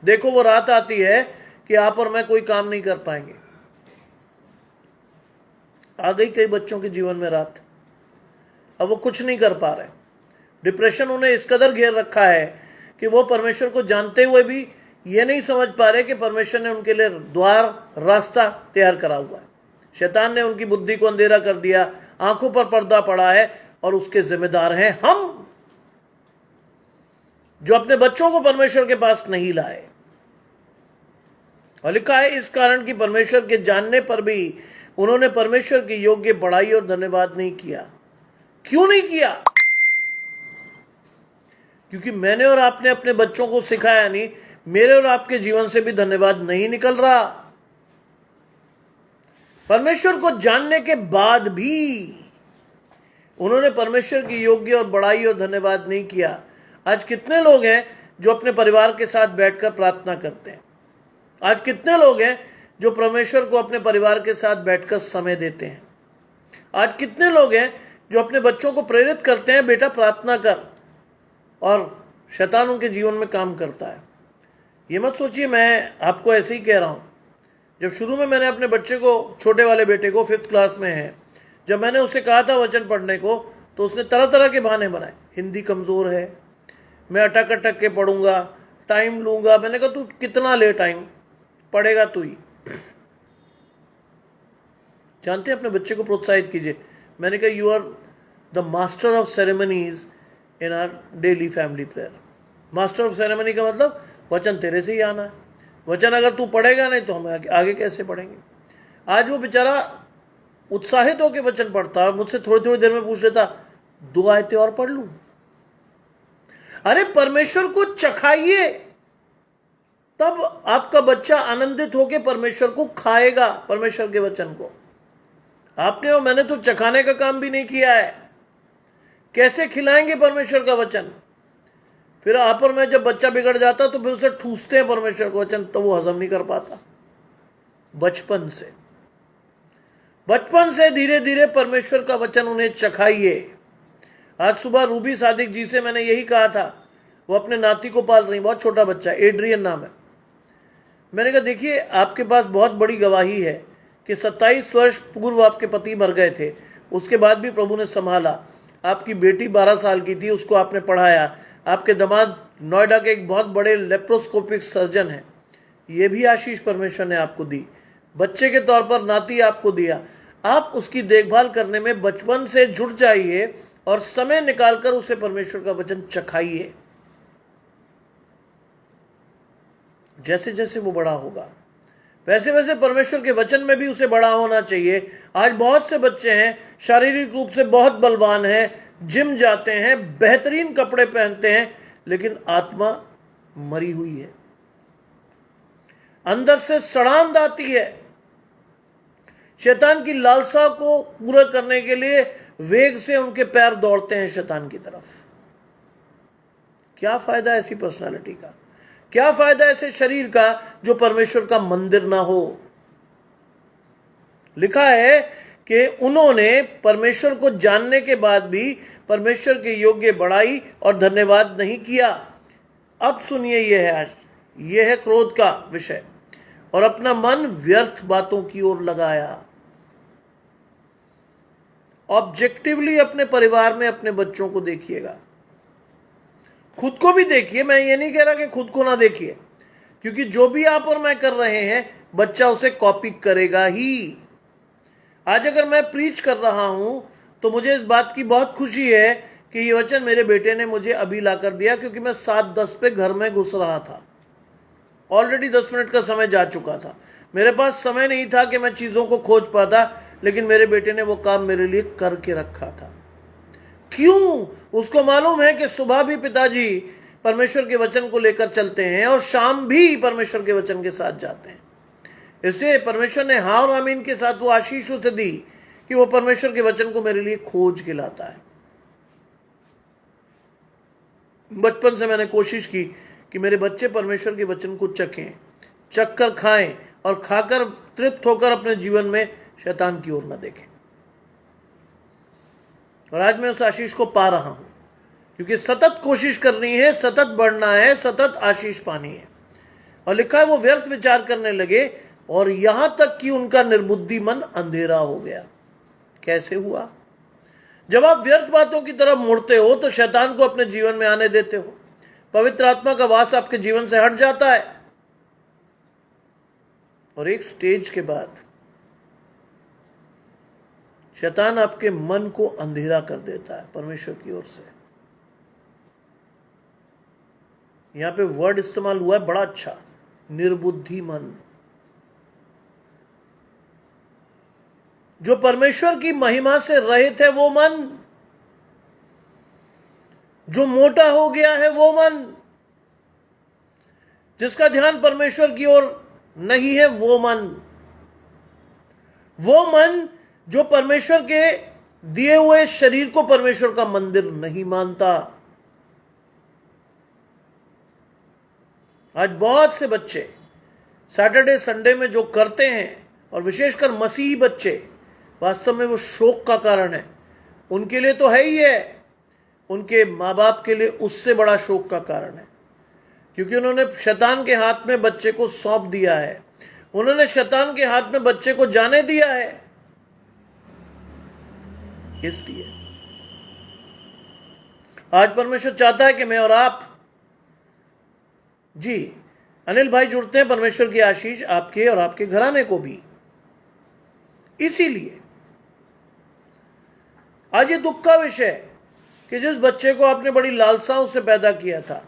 Speaker 1: देखो वो रात आती है कि आप और मैं कोई काम नहीं कर पाएंगे। आ गई कई बच्चों के जीवन में रात, अब वो कुछ नहीं कर पा रहे। डिप्रेशन उन्हें इस कदर घेर रखा है कि वो परमेश्वर को जानते हुए भी ये नहीं समझ पा रहे कि परमेश्वर ने उनके लिए द्वार, रास्ता तैयार करा हुआ है। शैतान ने उनकी बुद्धि को अंधेरा कर दिया, आंखों पर पर्दा पड़ा है, और उसके जिम्मेदार हैं हम, जो अपने बच्चों को परमेश्वर के पास नहीं लाए। और लिखा है इस कारण कि परमेश्वर के जानने पर भी उन्होंने परमेश्वर के योग्य बड़ाई और धन्यवाद नहीं किया। क्यों नहीं किया? क्योंकि मैंने और आपने अपने बच्चों को सिखाया नहीं। मेरे और आपके जीवन से भी धन्यवाद नहीं निकल रहा। परमेश्वर को जानने के बाद भी उन्होंने परमेश्वर की योग्य और बड़ाई और धन्यवाद नहीं किया। आज कितने लोग हैं जो अपने परिवार के साथ बैठकर प्रार्थना करते हैं? आज कितने लोग हैं जो परमेश्वर को अपने परिवार के साथ बैठकर समय देते हैं? आज कितने लोग हैं जो अपने बच्चों को प्रेरित करते हैं, बेटा प्रार्थना कर, और शैतान उनके जीवन में काम करता है। ये मत सोचिए मैं आपको ऐसे ही कह रहा हूं। जब शुरू में मैंने अपने बच्चे को, छोटे वाले बेटे को, 5th क्लास में है, जब मैंने उसे कहा था वचन पढ़ने को, तो उसने तरह तरह के बहाने बनाए। हिंदी कमजोर है, मैं अटक अटक के पढ़ूंगा, टाइम लूंगा। मैंने कहा तू कितना ले टाइम पढ़ेगा तू ही। जानते हैं, अपने बच्चे को प्रोत्साहित कीजिए। मैंने कहा you are the master of ceremonies in our daily family prayer. Master of ceremony का मतलब वचन तेरे से ही आना है। वचन अगर तू पढ़ेगा नहीं तो हम आगे कैसे पढ़ेंगे? आज वो बेचारा उत्साहित होकर वचन पढ़ता है, मुझसे थोड़ी थोड़ी देर में पूछ लेता 2 आयतें और पढ़ लूं। अरे परमेश्वर को चखाइए, तब आपका बच्चा आनंदित होकर परमेश्वर को खाएगा, परमेश्वर के वचन को। आपने और मैंने तो चखाने का काम भी नहीं किया है। कैसे खिलाएंगे परमेश्वर का वचन? फिर आप और मैं जब बच्चा बिगड़ जाता तो फिर उसे ठूसते हैं परमेश्वर का वचन, तो वो हजम नहीं कर पाता। बचपन से धीरे धीरे परमेश्वर का वचन उन्हें चखाइए। आज सुबह रूबी सादिक जी से मैंने यही कहा था। वो अपने नाती को पाल रही, बहुत छोटा बच्चा, एड्रियन नाम है। मैंने कहा देखिए आपके पास बहुत बड़ी गवाही है कि 27 वर्ष पूर्व आपके पति मर गए थे, उसके बाद भी प्रभु ने संभाला। आपकी बेटी 12 साल की थी, उसको आपने पढ़ाया। आपके दामाद नोएडा के एक बहुत बड़े लेप्रोस्कोपिक सर्जन हैं। ये भी आशीष परमेश्वर ने आपको दी। बच्चे के तौर पर नाती आपको दिया। आप उसकी देखभाल करने में बचपन से जुट जाइए और समय निकालकर उसे परमेश्वर का वचन चखाइए। जैसे जैसे वो बड़ा होगा वैसे वैसे परमेश्वर के वचन में भी उसे बड़ा होना चाहिए। आज बहुत से बच्चे हैं शारीरिक रूप से बहुत बलवान हैं, जिम जाते हैं, बेहतरीन कपड़े पहनते हैं, लेकिन आत्मा मरी हुई है, अंदर से सड़ांध आती है। शैतान की लालसा को पूरा करने के लिए वेग से उनके पैर दौड़ते हैं शैतान की तरफ। क्या फायदा ऐसी पर्सनालिटी का? क्या फायदा ऐसे शरीर का जो परमेश्वर का मंदिर ना हो? लिखा है कि उन्होंने परमेश्वर को जानने के बाद भी परमेश्वर के योग्य बड़ाई और धन्यवाद नहीं किया। अब सुनिए, यह है क्रोध का विषय, और अपना मन व्यर्थ बातों की ओर लगाया। ऑब्जेक्टिवली अपने परिवार में अपने बच्चों को देखिएगा, खुद को भी देखिए। मैं ये नहीं कह रहा कि खुद को ना देखिए, क्योंकि जो भी आप और मैं कर रहे हैं बच्चा उसे कॉपी करेगा ही। आज अगर मैं प्रीच कर रहा हूं तो मुझे इस बात की बहुत खुशी है कि ये वचन मेरे बेटे ने मुझे अभी ला कर दिया, क्योंकि मैं 7:10 पे घर में घुस रहा था। ऑलरेडी 10 मिनट का समय जा चुका था। मेरे पास समय नहीं था कि मैं चीजों को खोज पाता, लेकिन मेरे बेटे ने वो काम मेरे लिए करके रखा था। क्यों? उसको मालूम है कि सुबह भी पिताजी परमेश्वर के वचन को लेकर चलते हैं और शाम भी परमेश्वर के वचन के साथ जाते हैं। इसलिए परमेश्वर ने हाँ और आमीन के साथ वो आशीष उसे दी कि वो परमेश्वर के वचन को मेरे लिए खोज के लाता है। बचपन से मैंने कोशिश की कि मेरे बच्चे परमेश्वर के वचन को चखें, चख कर खाएं और खाकर तृप्त होकर अपने जीवन में शैतान की ओर न देखें। और आज मैं उस आशीष को पा रहा हूं, क्योंकि सतत कोशिश करनी है, सतत बढ़ना है, सतत आशीष पानी है। और लिखा है वो व्यर्थ विचार करने लगे और यहां तक कि उनका निर्बुद्धि मन अंधेरा हो गया। कैसे हुआ? जब आप व्यर्थ बातों की तरफ मुड़ते हो तो शैतान को अपने जीवन में आने देते हो, पवित्र आत्मा का वास आपके जीवन से हट जाता है और एक स्टेज के बाद शैतान आपके मन को अंधेरा कर देता है परमेश्वर की ओर से। यहां पे वर्ड इस्तेमाल हुआ है बड़ा अच्छा, निर्बुद्धि मन। जो परमेश्वर की महिमा से रहित है वो मन, जो मोटा हो गया है वो मन, जिसका ध्यान परमेश्वर की ओर नहीं है वो मन जो परमेश्वर के दिए हुए शरीर को परमेश्वर का मंदिर नहीं मानता। आज बहुत से बच्चे सैटरडे संडे में जो करते हैं, और विशेषकर मसीही बच्चे, वास्तव में वो शोक का कारण है। उनके लिए तो है ही है, उनके माँ बाप के लिए उससे बड़ा शोक का कारण है, क्योंकि उन्होंने शैतान के हाथ में बच्चे को सौंप दिया है, उन्होंने शैतान के हाथ में बच्चे को जाने दिया है। इसलिए आज परमेश्वर चाहता है कि मैं और आप, जी अनिल भाई जुड़ते हैं, परमेश्वर की आशीष आपके और आपके घराने को भी। इसीलिए आज ये दुख का विषय कि जिस बच्चे को आपने बड़ी लालसाओं से पैदा किया था,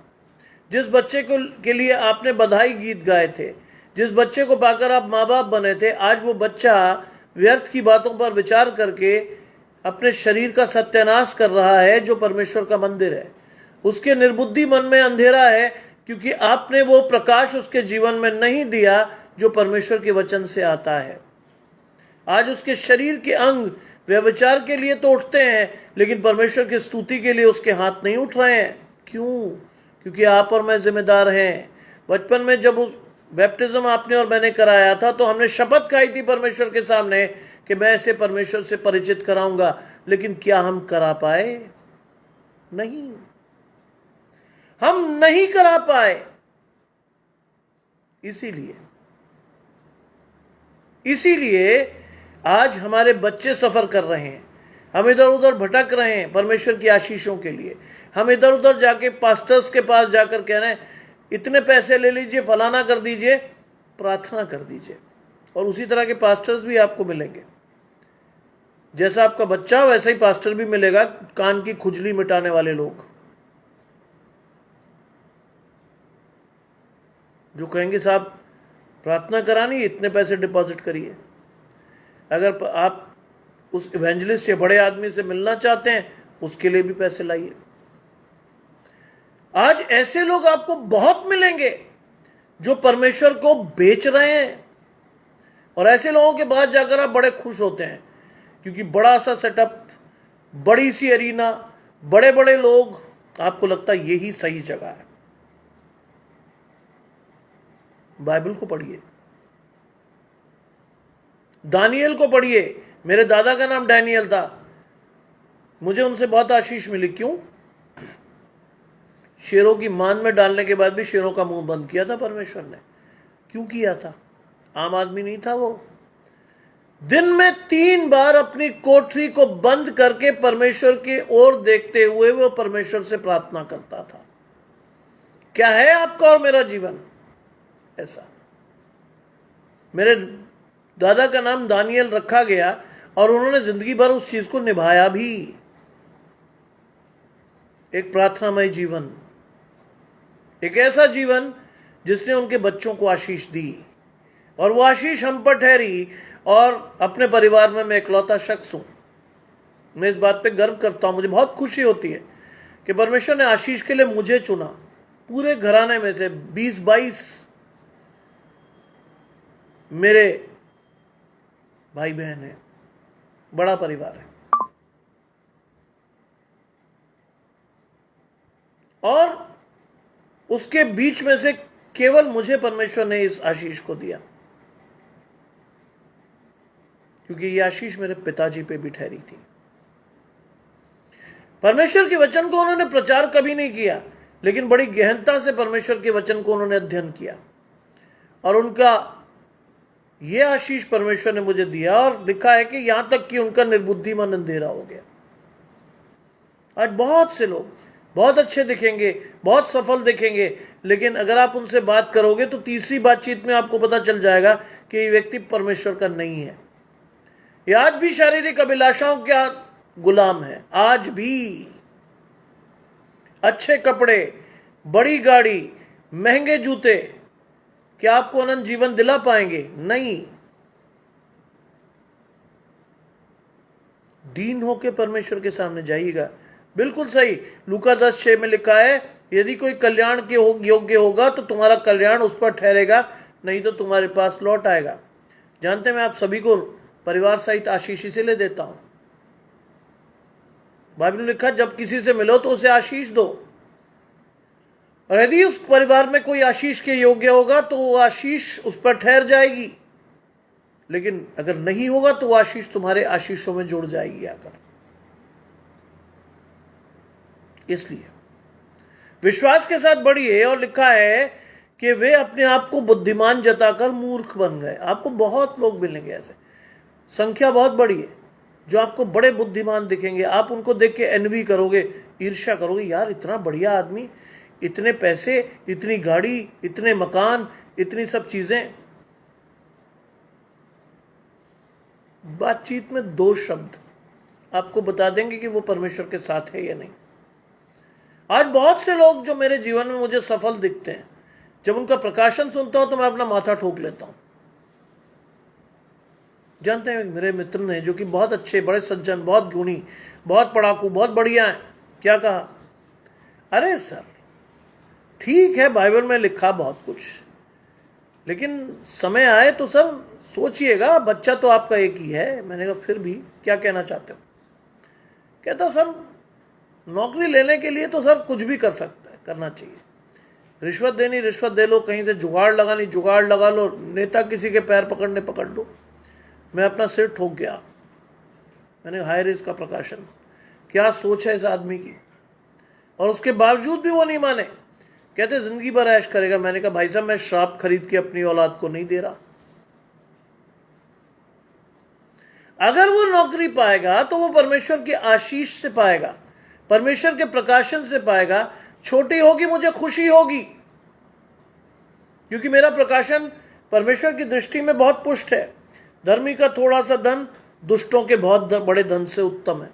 Speaker 1: जिस बच्चे को के लिए आपने बधाई गीत गाए थे, जिस बच्चे को पाकर आप माँ बाप बने थे, आज वो बच्चा व्यर्थ की बातों पर विचार करके अपने शरीर का सत्यानाश कर रहा है जो परमेश्वर का मंदिर है। उसके निर्बुद्धि मन में अंधेरा है, क्योंकि आपने वो प्रकाश उसके जीवन में नहीं दिया जो परमेश्वर के वचन से आता है। आज उसके शरीर के अंग व्यभिचार के लिए तो उठते हैं, लेकिन परमेश्वर की स्तुति के लिए उसके हाथ नहीं उठ रहे हैं। क्यों? क्योंकि आप और मैं जिम्मेदार हैं। बचपन में जब उस बैप्टिज्म आपने और मैंने कराया था तो हमने शपथ खाई थी परमेश्वर के सामने कि मैं इसे परमेश्वर से परिचित कराऊंगा, लेकिन क्या हम करा पाए? नहीं, हम नहीं करा पाए। इसीलिए आज हमारे बच्चे सफर कर रहे हैं, हम इधर उधर भटक रहे हैं परमेश्वर की आशीषों के लिए। हम इधर उधर जाके पास्टर्स के पास जाकर कह रहे हैं इतने पैसे ले लीजिए, फलाना कर दीजिए, प्रार्थना कर दीजिए। और उसी तरह के पास्टर्स भी आपको मिलेंगे। जैसा आपका बच्चा वैसा ही पास्टर भी मिलेगा, कान की खुजली मिटाने वाले लोग जो कहेंगे साहब प्रार्थना करानी, इतने पैसे डिपॉजिट करिए। अगर आप उस इवेंजलिस्ट या बड़े आदमी से मिलना चाहते हैं, उसके लिए भी पैसे लाइए। आज ऐसे लोग आपको बहुत मिलेंगे जो परमेश्वर को बेच रहे हैं, और ऐसे लोगों के पास जाकर आप बड़े खुश होते हैं, क्योंकि बड़ा सा सेटअप, बड़ी सी एरिना, बड़े बड़े लोग, आपको लगता है यही सही जगह है। बाइबल को पढ़िए, दानियल को पढ़िए। मेरे दादा का नाम डैनियल था, मुझे उनसे बहुत आशीष मिली। क्यों? शेरों की मान में डालने के बाद भी शेरों का मुंह बंद किया था परमेश्वर ने। क्यों किया था? आम आदमी नहीं था वो। दिन में 3 बार अपनी कोठरी को बंद करके परमेश्वर की ओर देखते हुए वो परमेश्वर से प्रार्थना करता था। क्या है आपका और मेरा जीवन ऐसा? मेरे दादा का नाम दानियल रखा गया और उन्होंने जिंदगी भर उस चीज को निभाया भी। एक प्रार्थनामय जीवन, एक ऐसा जीवन जिसने उनके बच्चों को आशीष दी, और वो आशीष हम पर ठहरी। और अपने परिवार में मैं इकलौता शख्स हूं। मैं इस बात पे गर्व करता हूं, मुझे बहुत खुशी होती है कि परमेश्वर ने आशीष के लिए मुझे चुना। पूरे घराने में से 20-22 मेरे भाई बहन हैं, बड़ा परिवार है। और उसके बीच में से केवल मुझे परमेश्वर ने इस आशीष को दिया, क्योंकि यह आशीष मेरे पिताजी पे भी ठहरी थी। परमेश्वर के वचन को उन्होंने प्रचार कभी नहीं किया, लेकिन बड़ी गहनता से परमेश्वर के वचन को उन्होंने अध्ययन किया, और उनका यह आशीष परमेश्वर ने मुझे दिया। और लिखा है कि यहां तक कि उनका निर्बुद्धि मन अंधेरा हो गया। आज बहुत से लोग बहुत अच्छे दिखेंगे, बहुत सफल दिखेंगे, लेकिन अगर आप उनसे बात करोगे तो तीसरी बातचीत में आपको पता चल जाएगा कि ये व्यक्ति परमेश्वर का नहीं है। ये आज भी शारीरिक अभिलाषाओं का गुलाम है। आज भी अच्छे कपड़े, बड़ी गाड़ी, महंगे जूते क्या आपको अनंत जीवन दिला पाएंगे? नहीं। दीन होकर परमेश्वर के सामने जाइएगा। बिल्कुल सही, लूका 10:6 में लिखा है, यदि कोई कल्याण के योग्य होगा तो तुम्हारा कल्याण उस पर ठहरेगा, नहीं तो तुम्हारे पास लौट आएगा। जानते हैं, मैं आप सभी को परिवार सहित आशीष इसीलिए देता हूं। बाइबल में लिखा, जब किसी से मिलो तो उसे आशीष दो, और यदि उस परिवार में कोई आशीष के योग्य होगा तो वो आशीष उस पर ठहर जाएगी, लेकिन अगर नहीं होगा तो वो आशीष तुम्हारे आशीषों में जुड़ जाएगी आकर। इसलिए विश्वास के साथ बढ़िए। और लिखा है कि वे अपने आप को बुद्धिमान जताकर मूर्ख बन गए। आपको बहुत लोग मिलेंगे ऐसे, संख्या बहुत बड़ी है, जो आपको बड़े बुद्धिमान दिखेंगे। आप उनको देख के एनवी करोगे, ईर्ष्या करोगे, यार इतना बढ़िया आदमी, इतने पैसे, इतनी गाड़ी, इतने मकान, इतनी सब चीजें। बातचीत में 2 शब्द आपको बता देंगे कि वो परमेश्वर के साथ है या नहीं। आज बहुत से लोग जो मेरे जीवन में मुझे सफल दिखते हैं, जब उनका प्रकाशन सुनता हूं तो मैं अपना माथा ठोक लेता हूं। जानते हैं, मेरे मित्र ने, जो कि बहुत अच्छे, बड़े सज्जन, बहुत गुणी, बहुत पढ़ाकू, बहुत बढ़िया है, क्या कहा? अरे सर, ठीक है बाइबल में लिखा बहुत कुछ, लेकिन समय आए तो सर सोचिएगा, बच्चा तो आपका एक ही है। मैंने कहा फिर भी क्या कहना चाहते हो? कहता सर, नौकरी लेने के लिए तो सर कुछ भी कर सकता है, करना चाहिए। रिश्वत देनी, रिश्वत दे लो, कहीं से जुगाड़ लगानी, जुगाड़ लगा लो, नेता किसी के पैर पकड़ने पकड़ लो। मैं अपना सिर ठोक गया। मैंने हायर इसका प्रकाशन, क्या सोच है इस आदमी की, और उसके बावजूद भी वो नहीं माने। कहते जिंदगी भर ऐश करेगा। मैंने कहा भाई साहब, मैं श्राप खरीद के अपनी औलाद को नहीं दे रहा। अगर वो नौकरी पाएगा तो वो परमेश्वर के आशीष से पाएगा, परमेश्वर के प्रकाशन से पाएगा। छोटी होगी, मुझे खुशी होगी, क्योंकि मेरा प्रकाशन परमेश्वर की दृष्टि में बहुत पुष्ट है। धर्मी का थोड़ा सा धन दुष्टों के बहुत बड़े धन से उत्तम है।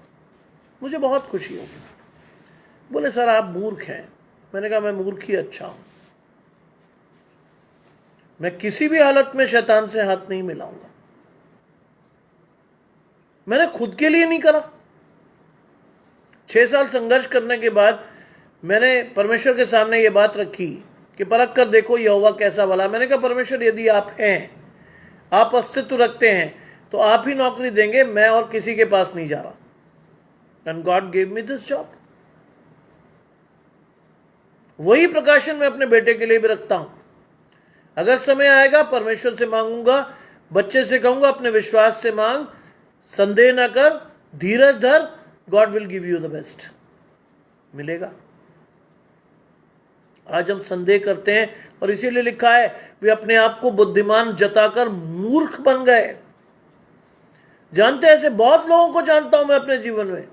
Speaker 1: मुझे बहुत खुशी होगी। बोले सर आप मूर्ख हैं। मैंने कहा मैं मूर्ख ही अच्छा हूं। मैं किसी भी हालत में शैतान से हाथ नहीं मिलाऊंगा। मैंने खुद के लिए नहीं करा। 6 साल संघर्ष करने के बाद मैंने परमेश्वर के सामने ये बात रखी कि परख कर देखो यहोवा कैसा भला। मैंने कहा परमेश्वर, यदि आप हैं, आप अस्तित्व रखते हैं, तो आप ही नौकरी देंगे, मैं और किसी के पास नहीं जा रहा। And God gave me this job. वही प्रकाशन मैं अपने बेटे के लिए भी रखता हूं। अगर समय आएगा परमेश्वर से मांगूंगा, बच्चे से कहूंगा अपने विश्वास से मांग, संदेह न कर, धीरज धर, God will give you the best. मिलेगा। आज हम संदेह करते हैं, और इसीलिए लिखा है वे अपने आप को बुद्धिमान जताकर मूर्ख बन गए। जानते हैं, ऐसे बहुत लोगों को जानता हूं मैं अपने जीवन में।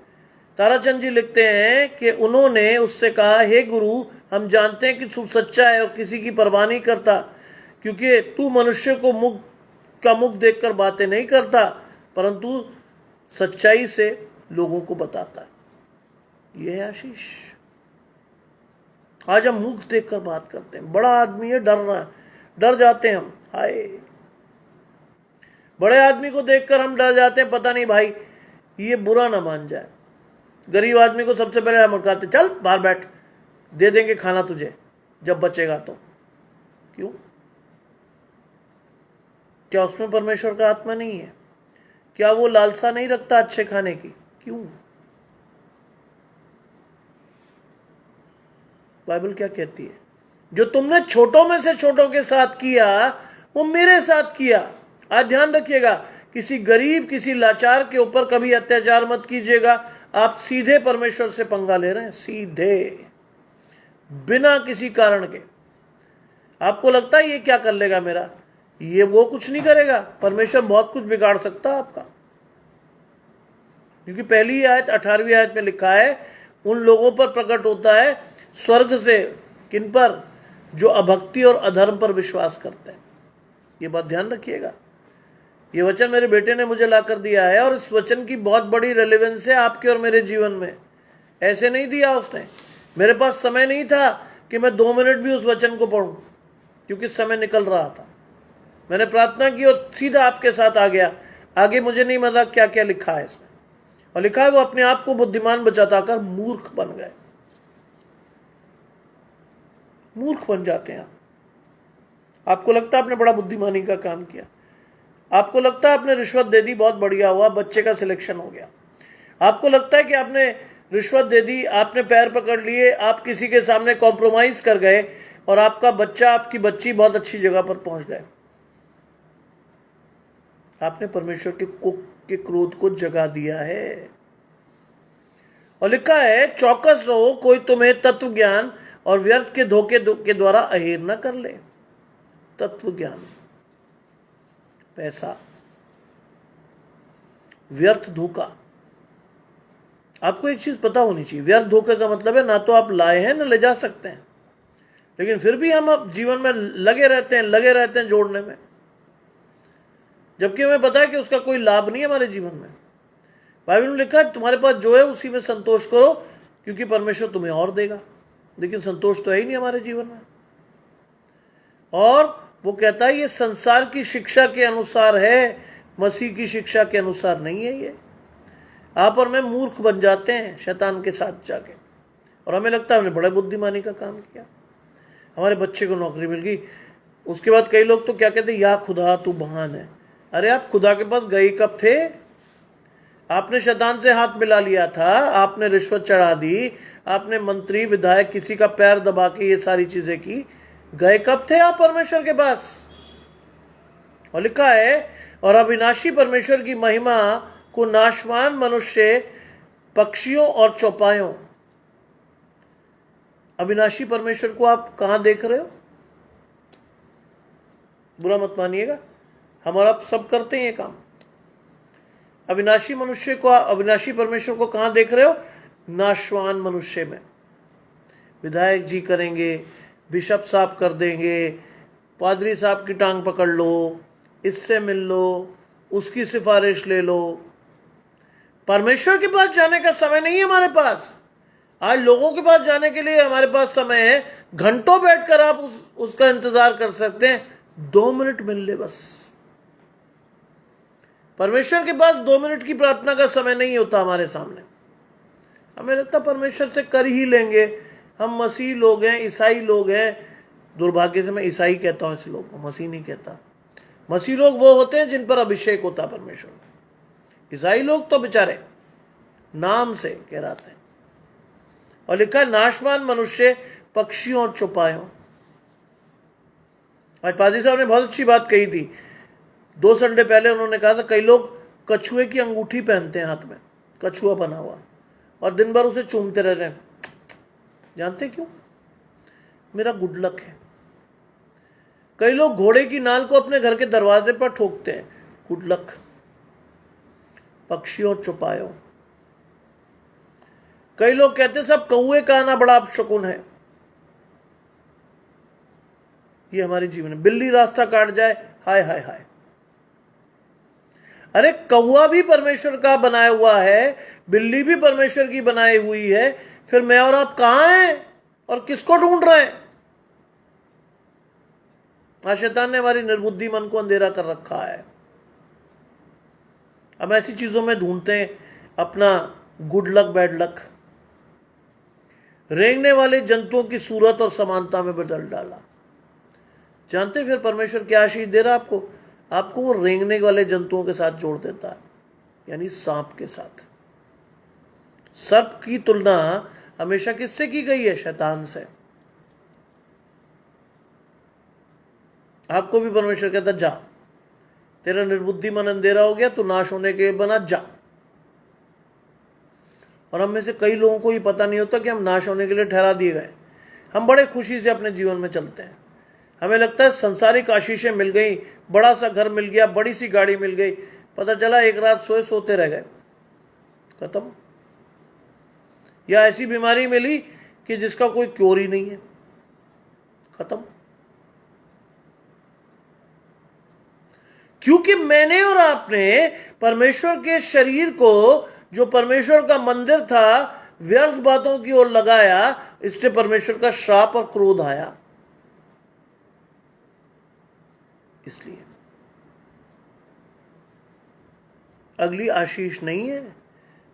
Speaker 1: ताराचंद जी लिखते हैं कि उन्होंने उससे कहा, हे गुरु, हम जानते हैं कि तू सच्चा है और किसी की परवाह नहीं करता, क्योंकि तू मनुष्य को मुख देखकर बातें नहीं करता, परंतु सच्चाई से लोगों को बताता है। यह है आशीष। आज हम मुख देखकर बात करते हैं। बड़ा आदमी है, डर रहा है, डर जाते हैं हम। हाय, बड़े आदमी को देखकर हम डर जाते हैं, पता नहीं भाई ये बुरा ना मान जाए। गरीब आदमी को सबसे पहले हम कहते, चल बाहर बैठ, दे देंगे खाना तुझे। जब बचेगा तो। क्यों? क्या उसमें परमेश्वर का आत्मा नहीं है? क्या वो लालसा नहीं रखता अच्छे खाने की? क्यों? बाइबल क्या कहती है? जो तुमने छोटों में से छोटों के साथ किया वो मेरे साथ किया। आज ध्यान रखिएगा, किसी गरीब, किसी लाचार के ऊपर कभी अत्याचार मत कीजिएगा। आप सीधे परमेश्वर से पंगा ले रहे हैं, सीधे, बिना किसी कारण के। आपको लगता है ये क्या कर लेगा मेरा? ये वो कुछ नहीं करेगा। परमेश्वर बहुत कुछ बिगाड़ सकता है आपका, क्योंकि पहली आयत 18वीं आयत में लिखा है, उन लोगों पर प्रकट होता है स्वर्ग से। किन पर? जो अभक्ति और अधर्म पर विश्वास करते हैं। ये बात ध्यान रखिएगा। ये वचन मेरे बेटे ने मुझे ला कर दिया है, और इस वचन की बहुत बड़ी रेलेवेंस है आपके और मेरे जीवन में। ऐसे नहीं दिया उसने। मेरे पास समय नहीं था कि मैं 2 मिनट भी उस वचन को पढ़ूं, क्योंकि समय निकल रहा था। मैंने प्रार्थना की और सीधा आपके साथ आ गया। आगे मुझे नहीं पता क्या क्या लिखा है इसमें। और लिखा है, वो अपने आप को बुद्धिमान बचाकर मूर्ख बन गए। मूर्ख बन जाते हैं। आपको लगता है आपने बड़ा बुद्धिमानी का काम किया, आपको लगता है आपने रिश्वत दे दी, बहुत बढ़िया हुआ, बच्चे का सिलेक्शन हो गया। आपको लगता है कि आपने रिश्वत दे दी, आपने पैर पकड़ लिए, आप किसी के सामने कॉम्प्रोमाइज कर गए, और आपका बच्चा, आपकी बच्ची बहुत अच्छी जगह पर पहुंच गए। आपने परमेश्वर के क्रोध को जगा दिया है। और लिखा है, चौकस रहो, कोई तुम्हें तत्व ज्ञान और व्यर्थ के धोखे के द्वारा अहेर न कर ले। तत्व ज्ञान, पैसा, व्यर्थ धोखा। आपको एक चीज पता होनी चाहिए, व्यर्थ धोखे का मतलब है ना तो आप लाए हैं ना ले जा सकते हैं, लेकिन फिर भी हम अब जीवन में लगे रहते हैं जोड़ने में, जबकि हमें पता है कि उसका कोई लाभ नहीं है हमारे जीवन में। बाइबल में लिखा है, तुम्हारे पास जो है उसी में संतोष करो, क्योंकि परमेश्वर तुम्हें और देगा। लेकिन संतोष तो है ही नहीं हमारे जीवन में। और वो कहता है, ये संसार की शिक्षा के अनुसार है, मसीह की शिक्षा के अनुसार नहीं है। ये आप और मैं मूर्ख बन जाते हैं शैतान के साथ जाके, और हमें लगता है हमने बड़े बुद्धिमानी का काम किया। हमारे बच्चे को नौकरी मिल गई, उसके बाद कई लोग तो क्या कहते हैं, या खुदा तू महान है। अरे आप खुदा के पास गए कब थे? आपने शैतान से हाथ मिला लिया था, आपने रिश्वत चढ़ा दी, आपने मंत्री विधायक किसी का पैर दबा के ये सारी चीजें की। गए कब थे आप परमेश्वर के पास? और लिखा है, और अविनाशी परमेश्वर की महिमा को नाशवान मनुष्य, पक्षियों और चौपायों। अविनाशी परमेश्वर को आप कहां देख रहे हो? बुरा मत मानिएगा, हमारा सब करते हैं ये काम। अविनाशी मनुष्य को, अविनाशी परमेश्वर को कहां देख रहे हो? नाशवान मनुष्य में। विधायक जी करेंगे, बिशप साहब कर देंगे, पादरी साहब की टांग पकड़ लो, इससे मिल लो, उसकी सिफारिश ले लो। परमेश्वर के पास जाने का समय नहीं है हमारे पास। आज लोगों के पास जाने के लिए हमारे पास समय है, घंटों बैठकर आप उसका इंतजार कर सकते हैं, 2 मिनट मिल ले बस। परमेश्वर के पास 2 मिनट की प्रार्थना का समय नहीं होता हमारे सामने। हमें लगता परमेश्वर से कर ही लेंगे, हम मसीह लोग हैं, ईसाई लोग हैं। दुर्भाग्य से मैं ईसाई कहता हूं इस लोग को, मसीह नहीं कहता। मसीह लोग वो होते हैं जिन पर अभिषेक होता परमेश्वर। ईसाई लोग तो बेचारे नाम से कहलाते हैं। और लिखा, नाशवान मनुष्य, पक्षियों और चौपायों। आज पादरी साहब ने बहुत अच्छी बात कही थी 2 संडे पहले। उन्होंने कहा था, कई लोग कछुए की अंगूठी पहनते हैं हाथ में, कछुआ बना हुआ, और दिन भर उसे चूमते रहते हैं। जानते क्यों? मेरा गुड लक है। कई लोग घोड़े की नाल को अपने घर के दरवाजे पर ठोकते हैं, गुड लक। पक्षियों और चौपायों। कई लोग कहते हैं सब कौए का आना बड़ा अपशकुन है। ये हमारे जीवन में, बिल्ली रास्ता काट जाए, हाय हाय हाय। अरे कौआ भी परमेश्वर का बनाया हुआ है, बिल्ली भी परमेश्वर की बनाई हुई है, फिर मैं और आप कहां हैं और किसको ढूंढ रहे हैं? आज शैतान ने हमारी निर्बुद्धि मन को अंधेरा कर रखा है। हम ऐसी चीजों में ढूंढते हैं अपना गुड लक बैड लक। रेंगने वाले जंतुओं की सूरत और समानता में बदल डाला। जानते फिर परमेश्वर क्या आशीष दे रहा है आपको? आपको वो रेंगने वाले जंतुओं के साथ जोड़ देता है, यानी सांप के साथ। सर्प की तुलना हमेशा किससे की गई है? शैतान से। आपको भी परमेश्वर कहता जा, तेरा निर्बुद्धि मन अंधेरा हो गया, तू नाश होने के बना, जा। और हम में से कई लोगों को ये पता नहीं होता कि हम नाश होने के लिए ठहरा दिए गए। हम बड़े खुशी से अपने जीवन में चलते हैं। हमें लगता है संसारिक आशीषें मिल गई, बड़ा सा घर मिल गया, बड़ी सी गाड़ी मिल गई, पता चला एक रात सोते रह गए, खत्म। या ऐसी बीमारी मिली कि जिसका कोई क्योर ही नहीं है, खत्म। क्योंकि मैंने और आपने परमेश्वर के शरीर को, जो परमेश्वर का मंदिर था, व्यर्थ बातों की ओर लगाया, इससे परमेश्वर का श्राप और क्रोध आया। इसलिए अगली आशीष नहीं है,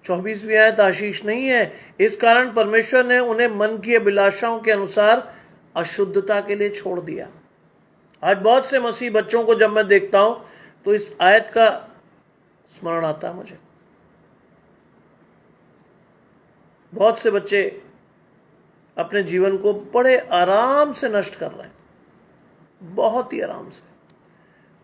Speaker 1: 24वीं आयत आशीष नहीं है। इस कारण परमेश्वर ने उन्हें मन की अभिलाषाओं के अनुसार अशुद्धता के लिए छोड़ दिया। आज बहुत से मसीह बच्चों को जब मैं देखता हूं तो इस आयत का स्मरण आता है मुझे। बहुत से बच्चे अपने जीवन को बड़े आराम से नष्ट कर रहे हैं, बहुत ही आराम से।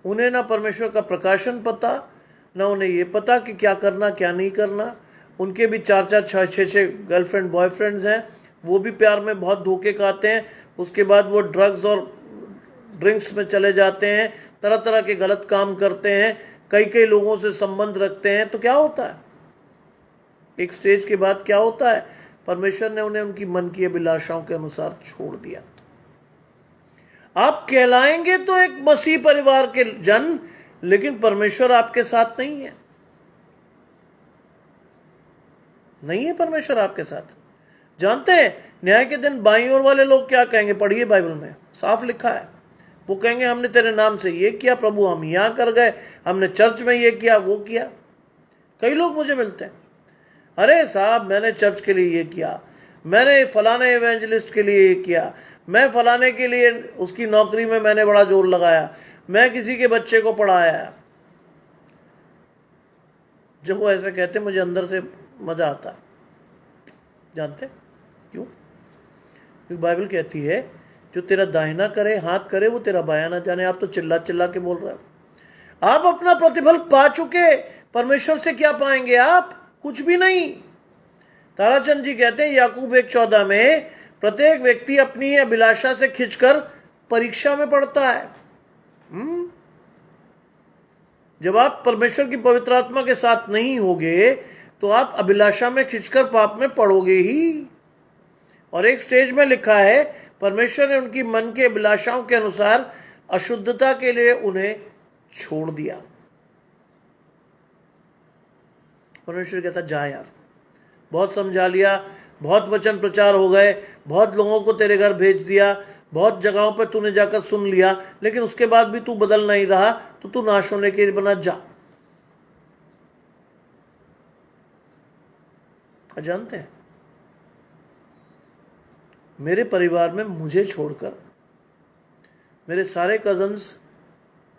Speaker 1: उन्हें ना परमेश्वर का प्रकाशन पता, ना उन्हें ये पता कि क्या करना क्या नहीं करना। उनके भी 4-4, 6-6 गर्लफ्रेंड बॉयफ्रेंड्स हैं, वो भी प्यार में बहुत धोखे खाते हैं। उसके बाद वो ड्रग्स और ड्रिंक्स में चले जाते हैं, तरह तरह के गलत काम करते हैं, कई लोगों से संबंध रखते हैं। तो क्या होता है? एक स्टेज के बाद क्या होता है? परमेश्वर ने उन्हें उनकी मन की अभिलाषाओं के अनुसार छोड़ दिया। आप कहलाएंगे तो एक मसीह परिवार के जन, लेकिन परमेश्वर आपके साथ नहीं है। नहीं है परमेश्वर आपके साथ। जानते हैं न्याय के दिन बाईं ओर वाले लोग क्या कहेंगे? पढ़िए, बाइबल में साफ लिखा है। वो कहेंगे हमने तेरे नाम से ये किया प्रभु, हम यहां कर गए, हमने चर्च में ये किया वो किया। कई लोग मुझे मिलते हैं, अरे साहब मैंने चर्च के लिए ये किया, मैंने फलाने एवेंजलिस्ट के लिए ये किया, मैं फलाने के लिए उसकी नौकरी में मैंने बड़ा जोर लगाया, मैं किसी के बच्चे को पढ़ाया। जब वो ऐसा कहते मुझे अंदर से मजा आता है। जानते क्यों? क्योंकि बाइबल कहती है जो तेरा दाहिना करे हाथ करे वो तेरा बायां ना जाने। आप तो चिल्ला चिल्ला के बोल रहे हो। आप अपना प्रतिफल पा चुके, परमेश्वर से क्या पाएंगे आप? कुछ भी नहीं। ताराचंद जी कहते हैं याकूब 1:14 में, प्रत्येक व्यक्ति अपनी अभिलाषा से खिंचकर परीक्षा में पड़ता है। जब आप परमेश्वर की पवित्र आत्मा के साथ नहीं होगे तो आप अभिलाषा में खिंचकर पाप में पड़ोगे ही। और एक स्टेज में लिखा है परमेश्वर ने उनकी मन के अभिलाषाओं के अनुसार अशुद्धता के लिए उन्हें छोड़ दिया। परमेश्वर कहता जा यार, बहुत समझा लिया, बहुत वचन प्रचार हो गए, बहुत लोगों को तेरे घर भेज दिया, बहुत जगहों पर तूने जाकर सुन लिया, लेकिन उसके बाद भी तू बदल नहीं रहा, तो तू नाश होने के बना जा। जानते हैं मेरे परिवार में मुझे छोड़कर मेरे सारे कजन्स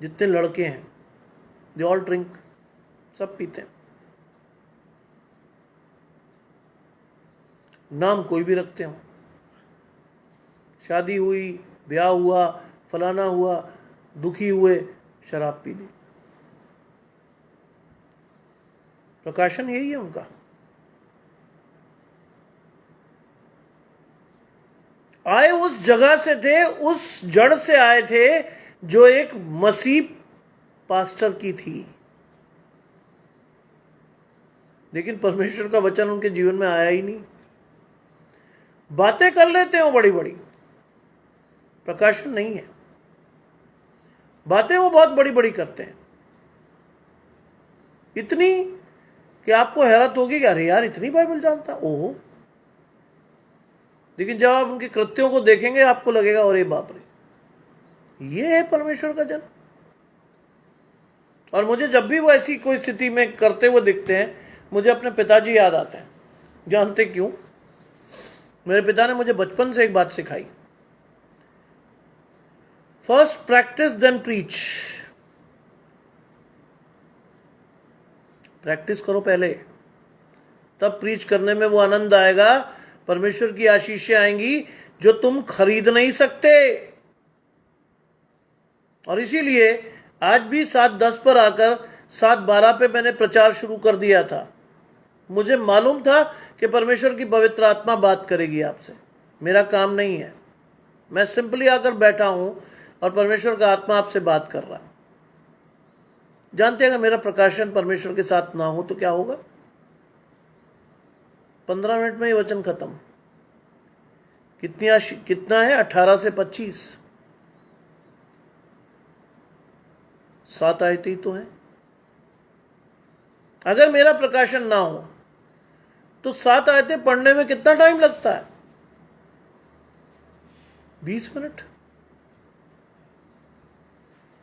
Speaker 1: जितने लड़के हैं, दे ऑल ड्रिंक, सब पीते हैं। नाम कोई भी रखते हो, शादी हुई, ब्याह हुआ, फलाना हुआ, दुखी हुए, शराब पी ली। प्रकाशन यही है उनका। आए उस जगह से थे, उस जड़ से आए थे जो एक मसीह पास्टर की थी, लेकिन परमेश्वर का वचन उनके जीवन में आया ही नहीं। बातें कर लेते हो बड़ी बड़ी, प्रकाशन नहीं है। बातें वो बहुत बड़ी बड़ी करते हैं, इतनी कि आपको हैरत होगी कि अरे यार इतनी बाइबल जानता, ओहो। लेकिन जब आप उनके कृत्यों को देखेंगे आपको लगेगा अरे बाप रे, ये है परमेश्वर का जन। और मुझे जब भी वो ऐसी कोई स्थिति में करते हुए दिखते हैं, मुझे अपने पिताजी याद आते हैं। जानते क्यों? मेरे पिता ने मुझे बचपन से एक बात सिखाई, first practice then preach. Practice करो पहले, तब प्रीच करने में वो आनंद आएगा, परमेश्वर की आशीषें आएंगी जो तुम खरीद नहीं सकते। और इसीलिए आज भी 7:10 पर आकर 7:12 पे मैंने प्रचार शुरू कर दिया था। मुझे मालूम था कि परमेश्वर की पवित्र आत्मा बात करेगी आपसे, मेरा काम नहीं है, मैं सिंपली आकर बैठा हूं और परमेश्वर का आत्मा आपसे बात कर रहा है। जानते हैं अगर मेरा प्रकाशन परमेश्वर के साथ ना हो तो क्या होगा? 15 मिनट में ये वचन खत्म। कितना है? 18 से 25, 7 आयतें ही तो हैं। अगर मेरा प्रकाशन ना हो तो 7 आयतें पढ़ने में कितना टाइम लगता है? 20 मिनट।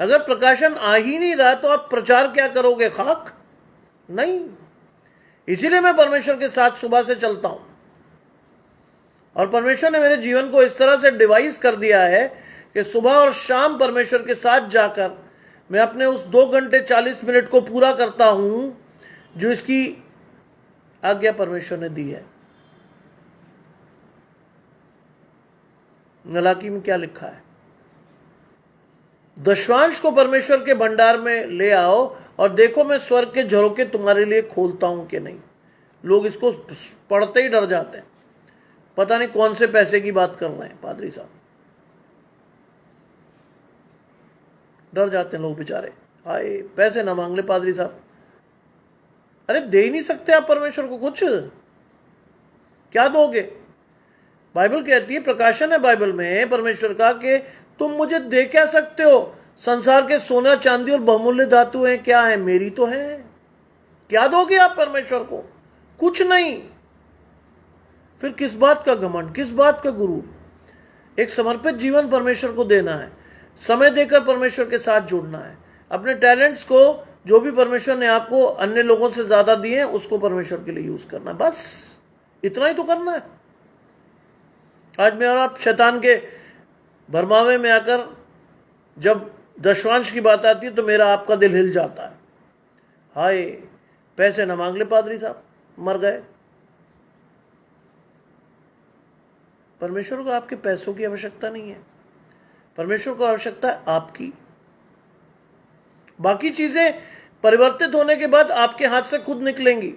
Speaker 1: अगर प्रकाशन आ ही नहीं रहा तो आप प्रचार क्या करोगे? खाक? नहीं। इसीलिए मैं परमेश्वर के साथ सुबह से चलता हूं, और परमेश्वर ने मेरे जीवन को इस तरह से डिवाइस कर दिया है कि सुबह और शाम परमेश्वर के साथ जाकर मैं अपने उस 2 घंटे 40 मिनट को पूरा करता हूं जो इसकी आज्ञा परमेश्वर ने दी है। मलाकी में क्या लिखा है? दशवांश को परमेश्वर के भंडार में ले आओ और देखो मैं स्वर्ग के झरोखे तुम्हारे लिए खोलता हूं कि नहीं। लोग इसको पढ़ते ही डर जाते हैं, पता नहीं कौन से पैसे की बात कर रहे हैं पादरी साहब, डर जाते हैं लोग बेचारे। हाय, पैसे ना मांग ले पादरी साहब। अरे दे ही नहीं सकते आप परमेश्वर को कुछ, क्या दोगे? बाइबल कहती है, प्रकाशन है बाइबल में परमेश्वर का, कि तुम मुझे दे क्या सकते हो? संसार के सोना चांदी और बहुमूल्य धातु हैं, क्या है? मेरी तो है। क्या दोगे आप परमेश्वर को? कुछ नहीं। फिर किस बात का घमंड, किस बात का गुरु? एक समर्पित जीवन परमेश्वर को देना है, समय देकर परमेश्वर के साथ जुड़ना है, अपने टैलेंट्स को, जो भी परमेश्वर ने आपको अन्य लोगों से ज्यादा दिए हैं, उसको परमेश्वर के लिए यूज करना है। बस इतना ही तो करना है। आज मैं और आप शैतान के भरमावे में आकर जब दशवांश की बात आती है तो मेरा आपका दिल हिल जाता है। हाय, पैसे न मांग ले पादरी साहब, मर गए। परमेश्वर को आपके पैसों की आवश्यकता नहीं है, परमेश्वर को आवश्यकता है आपकी। बाकी चीजें परिवर्तित होने के बाद आपके हाथ से खुद निकलेंगी।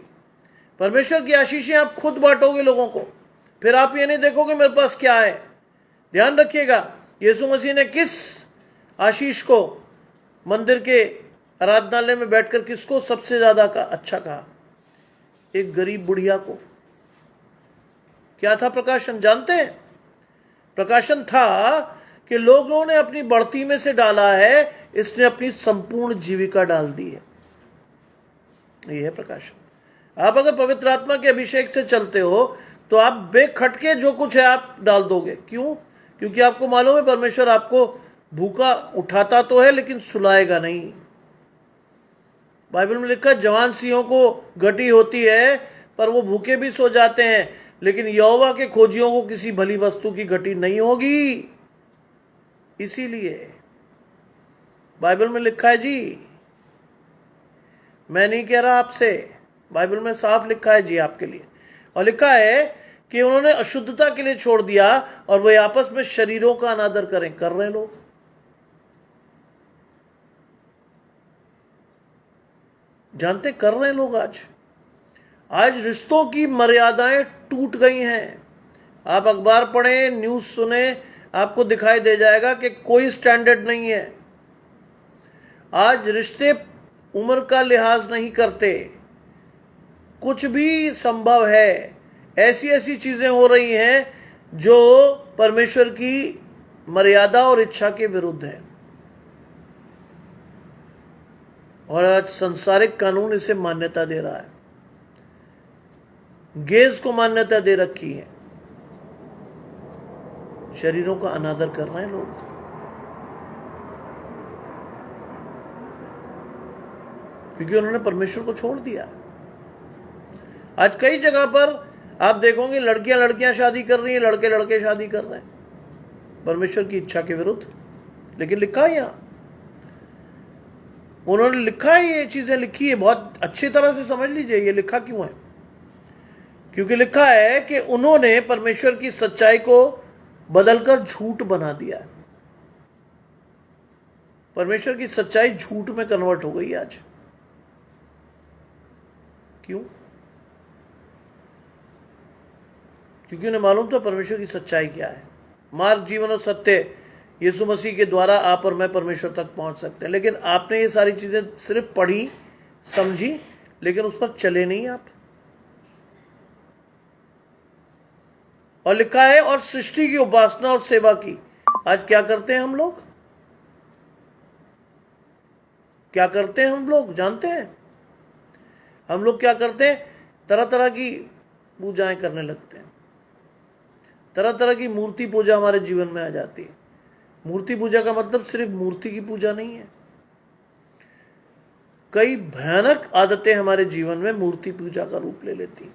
Speaker 1: परमेश्वर की आशीषें आप खुद बांटोगे लोगों को, फिर आप ये नहीं देखोगे मेरे पास क्या है। ध्यान रखिएगा, यीशु मसीह ने किस आशीष को मंदिर के आराधनालय में बैठकर किसको सबसे ज्यादा अच्छा कहा? एक गरीब बुढ़िया को। क्या था प्रकाशन? जानते हैं? प्रकाशन था कि लोगों ने अपनी बढ़ती में से डाला है, इसने अपनी संपूर्ण जीविका डाल दी है। यह है प्रकाशन। आप अगर पवित्र आत्मा के अभिषेक से चलते हो तो आप बेखटके जो कुछ है आप डाल दोगे। क्यों? क्योंकि आपको मालूम है परमेश्वर आपको भूखा उठाता तो है लेकिन सुलाएगा नहीं। बाइबल में लिखा है, जवान सिंहों को गटी होती है पर वो भूखे भी सो जाते हैं, लेकिन यहोवा के खोजियों को किसी भली वस्तु की गटी नहीं होगी। इसीलिए बाइबल में लिखा है जी, मैं नहीं कह रहा आपसे, बाइबल में साफ लिखा है जी आपके लिए। और लिखा है कि उन्होंने अशुद्धता के लिए छोड़ दिया और वे आपस में शरीरों का अनादर करें। कर रहे लोग। जानते कर रहे लोग। आज रिश्तों की मर्यादाएं टूट गई हैं। आप अखबार पढ़ें, न्यूज सुने, आपको दिखाई दे जाएगा कि कोई स्टैंडर्ड नहीं है। आज रिश्ते उम्र का लिहाज नहीं करते, कुछ भी संभव है। ऐसी ऐसी चीजें हो रही हैं जो परमेश्वर की मर्यादा और इच्छा के विरुद्ध है, और आज सांसारिक कानून इसे मान्यता दे रहा है। गेज को मान्यता दे रखी है। शरीरों का अनादर कर रहे हैं लोग। क्योंकि उन्होंने परमेश्वर को छोड़ दिया। आज कई जगह पर आप देखोगे लड़कियां लड़कियां शादी कर रही हैं, लड़के लड़के शादी कर रहे हैं परमेश्वर की इच्छा के विरुद्ध। लेकिन लिखा है यहां, उन्होंने लिखा है, ये चीजें लिखी है, बहुत अच्छी तरह से समझ लीजिए ये लिखा क्यों है। क्योंकि लिखा है कि उन्होंने परमेश्वर की सच्चाई को बदलकर झूठ बना दिया है। परमेश्वर की सच्चाई झूठ में कन्वर्ट हो गई आज। क्यों? क्योंकि उन्हें मालूम था परमेश्वर की सच्चाई क्या है। मार्ग, जीवन और सत्य यीशु मसीह के द्वारा आप और मैं परमेश्वर तक पहुंच सकते हैं। लेकिन आपने ये सारी चीजें सिर्फ पढ़ी, समझी, लेकिन उस पर चले नहीं आप। और लिखा है और सृष्टि की उपासना और सेवा की। आज क्या करते हैं हम लोग? क्या करते हैं हम लोग जानते हैं? हम लोग क्या करते हैं? तरह तरह की पूजाएं करने लगते हैं। तरह तरह की मूर्ति पूजा हमारे जीवन में आ जाती है। मूर्ति पूजा का मतलब सिर्फ मूर्ति की पूजा नहीं है। कई भयानक आदतें हमारे जीवन में मूर्ति पूजा का रूप ले लेती।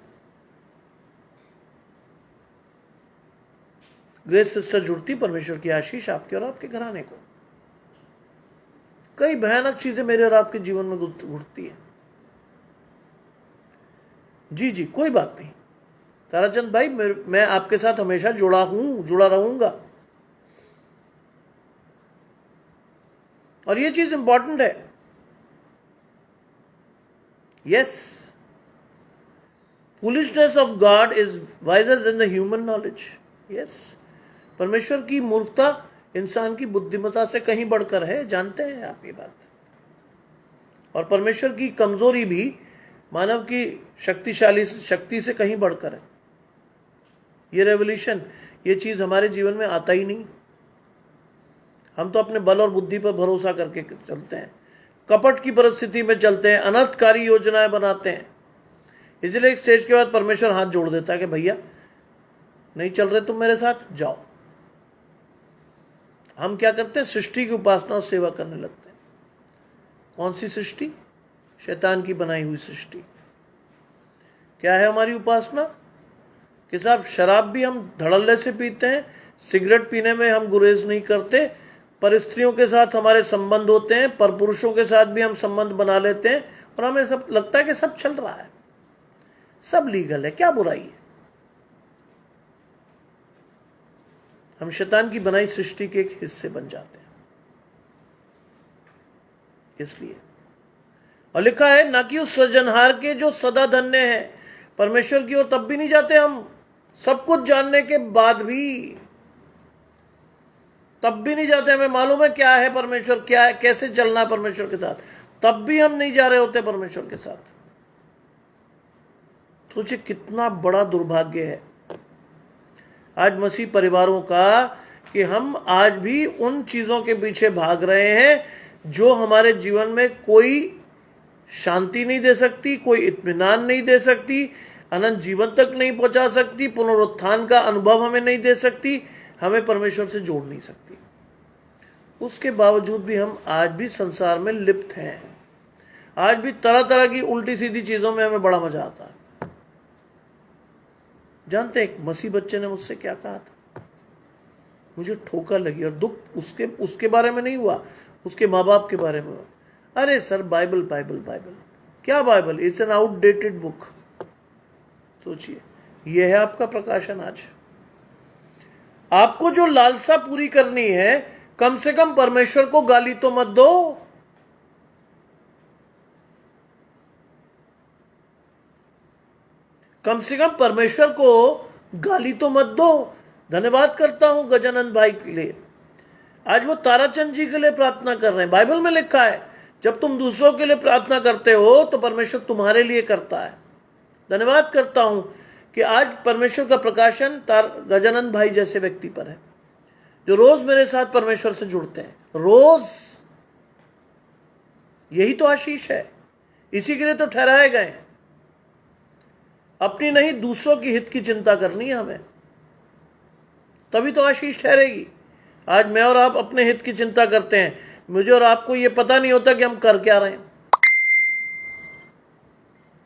Speaker 1: ग्रेस सिस्टर जुड़ती, परमेश्वर की आशीष आपके और आपके घराने को। कई भयानक चीजें मेरे और आपके जीवन में घुटती है। जी जी, कोई बात नहीं ताराचंद भाई, मैं आपके साथ हमेशा जुड़ा रहूंगा। और ये चीज इंपॉर्टेंट है। Yes, foolishness of God is visor then the human knowledge. Yes, परमेश्वर की मूर्खता इंसान की बुद्धिमत्ता से कहीं बढ़कर है, जानते हैं आप ये बात। और परमेश्वर की कमजोरी भी मानव की शक्तिशाली शक्ति से कहीं बढ़कर है। ये रेवोल्यूशन, ये चीज हमारे जीवन में आता ही नहीं। हम तो अपने बल और बुद्धि पर भरोसा करके चलते हैं, कपट की परिस्थिति में चलते हैं, अनर्थकारी योजनाएं बनाते हैं। इसलिए एक स्टेज के बाद परमेश्वर हाथ जोड़ देता है कि भैया नहीं चल रहे तुम मेरे साथ, जाओ। हम क्या करते हैं? सृष्टि की उपासना और सेवा करने लगते हैं। कौन सी सृष्टि? शैतान की बनाई हुई सृष्टि। क्या है हमारी उपासना? कि साहब शराब भी हम धड़ल्ले से पीते हैं, सिगरेट पीने में हम गुरेज नहीं करते, पर स्त्रियों के साथ हमारे संबंध होते हैं, पर पुरुषों के साथ भी हम संबंध बना लेते हैं, और हमें सब लगता है कि सब चल रहा है, सब लीगल है, क्या बुराई है। हम शैतान की बनाई सृष्टि के एक हिस्से बन जाते हैं इसलिए। और लिखा है ना कि उस सृजनहार के जो सदा धन्य है। परमेश्वर की ओर तब भी नहीं जाते हम, सब कुछ जानने के बाद भी तब भी नहीं जाते। हमें मालूम है क्या है परमेश्वर, क्या है, कैसे चलना है परमेश्वर के साथ, तब भी हम नहीं जा रहे होते परमेश्वर के साथ। सोचिए कितना बड़ा दुर्भाग्य है आज मसीह परिवारों का, कि हम आज भी उन चीजों के पीछे भाग रहे हैं जो हमारे जीवन में कोई शांति नहीं दे सकती, कोई इत्मीनान नहीं दे सकती, अनंत जीवन तक नहीं पहुंचा सकती, पुनरुत्थान का अनुभव हमें नहीं दे सकती, हमें परमेश्वर से जोड़ नहीं सकती। उसके बावजूद भी हम आज भी संसार में लिप्त हैं। आज भी तरह तरह की उल्टी सीधी चीजों में हमें बड़ा मजा आता है। जानते हैं एक मसीह बच्चे ने मुझसे क्या कहा था? मुझे ठोकर लगी, और दुख उसके बारे में नहीं हुआ, उसके माँ बाप के बारे में हुआ। अरे सर, बाइबल बाइबल बाइबल, क्या Bible? It's an outdated book. सोचिए, यह है आपका प्रकाशन आज। आपको जो लालसा पूरी करनी है, कम से कम परमेश्वर को गाली तो मत दो। कम से कम परमेश्वर को गाली तो मत दो। धन्यवाद करता हूं गजानंद भाई के लिए, आज वो ताराचंद जी के लिए प्रार्थना कर रहे हैं। बाइबल में लिखा है जब तुम दूसरों के लिए प्रार्थना करते हो तो परमेश्वर तुम्हारे लिए करता है। धन्यवाद करता हूं कि आज परमेश्वर का प्रकाशन गजानंद भाई जैसे व्यक्ति पर है, जो रोज मेरे साथ परमेश्वर से जुड़ते हैं, रोज। यही तो आशीष है, इसी के लिए तो ठहराए गए हैं। अपनी नहीं, दूसरों की हित की चिंता करनी है हमें, तभी तो आशीष ठहरेगी। आज मैं और आप अपने हित की चिंता करते हैं, मुझे और आपको ये पता नहीं होता कि हम कर क्या रहे हैं।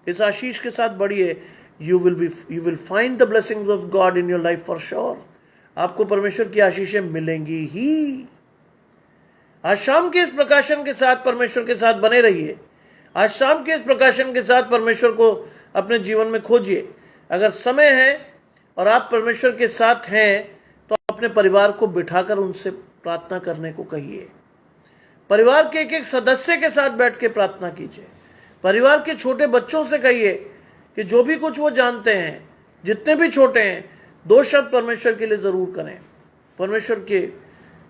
Speaker 1: इस आशीष के साथ बढ़िए, you will find the blessings of God in your life for sure. आपको परमेश्वर की आशीषें मिलेंगी ही। आज शाम के इस प्रकाशन के साथ परमेश्वर के साथ बने रहिए। आज शाम के इस प्रकाशन के साथ परमेश्वर को अपने जीवन में खोजिए। अगर समय है और आप परमेश्वर के साथ हैं तो अपने परिवार को बिठाकर उनसे प्रार्थना करने को कहिए। परिवार के एक एक सदस्य के साथ बैठ के प्रार्थना कीजिए। परिवार के छोटे बच्चों से कहिए कि जो भी कुछ वो जानते हैं, जितने भी छोटे हैं, 2 शब्द परमेश्वर के लिए जरूर करें।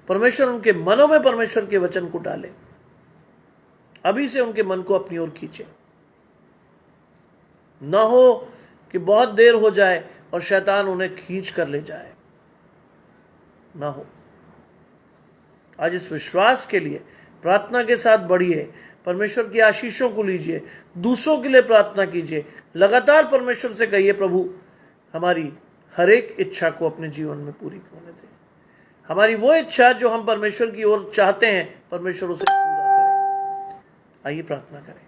Speaker 1: परमेश्वर उनके मनों में परमेश्वर के वचन को डाले। अभी से उनके मन को अपनी ओर खींचे। ना हो कि बहुत देर हो जाए और शैतान उन्हें खींच कर ले जाए। ना हो। आज इस विश्वास के लिए प्रार्थना के साथ बढ़िए। परमेश्वर की आशीषों को लीजिए। दूसरों के लिए प्रार्थना कीजिए। लगातार परमेश्वर से कहिए, प्रभु हमारी हर एक इच्छा को अपने जीवन में पूरी होने दे। हमारी वो इच्छा जो हम परमेश्वर की ओर चाहते हैं, परमेश्वर उसे पूरा करे। आइए प्रार्थना करें।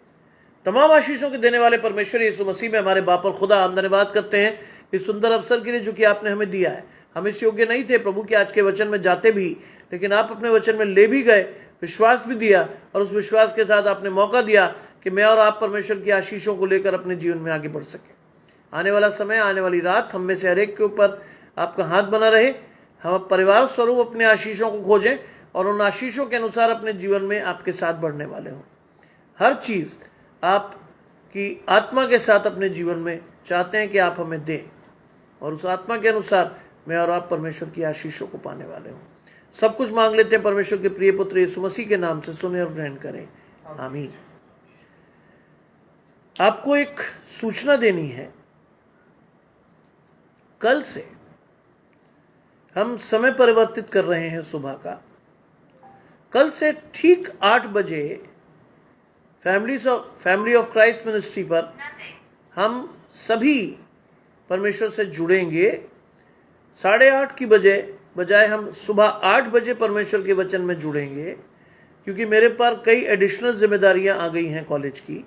Speaker 1: तमाम आशीषों के देने वाले परमेश्वर यीशु मसीह में हमारे बाप और खुदा, हम धन्यवाद करते हैं इस सुंदर अवसर के लिए जो कि आपने हमें दिया है। हम इस योग्य नहीं थे प्रभु कि आज के वचन में जाते भी, लेकिन आप अपने वचन में ले भी गए, विश्वास भी दिया, और उस विश्वास के साथ आपने मौका दिया कि मैं और आप परमेश्वर की आशीषों को लेकर अपने जीवन में आगे बढ़ सके। आने वाला समय, आने वाली रात हम में से हर एक के ऊपर आपका हाथ बना रहे। हम परिवार स्वरूप अपने आशीषों को खोजें और उन आशीषों के अनुसार अपने जीवन में आपके साथ बढ़ने वाले हों। हर चीज आपकी आत्मा के साथ अपने जीवन में चाहते हैं कि आप हमें दें, और उस आत्मा के अनुसार मैं और आप परमेश्वर की आशीषों को पाने वाले हों। सब कुछ मांग लेते हैं परमेश्वर के प्रिय पुत्र यीशु मसीह के नाम से, सुने और ग्रहण करें, आमीन। आपको एक सूचना देनी है। कल से हम समय परिवर्तित कर रहे हैं सुबह का। कल से ठीक 8 बजे फैमिली ऑफ क्राइस्ट मिनिस्ट्री पर हम सभी परमेश्वर से जुड़ेंगे। 8:30 की बजाय हम सुबह 8 बजे परमेश्वर के वचन में जुड़ेंगे, क्योंकि मेरे पास कई एडिशनल जिम्मेदारियां आ गई हैं कॉलेज की,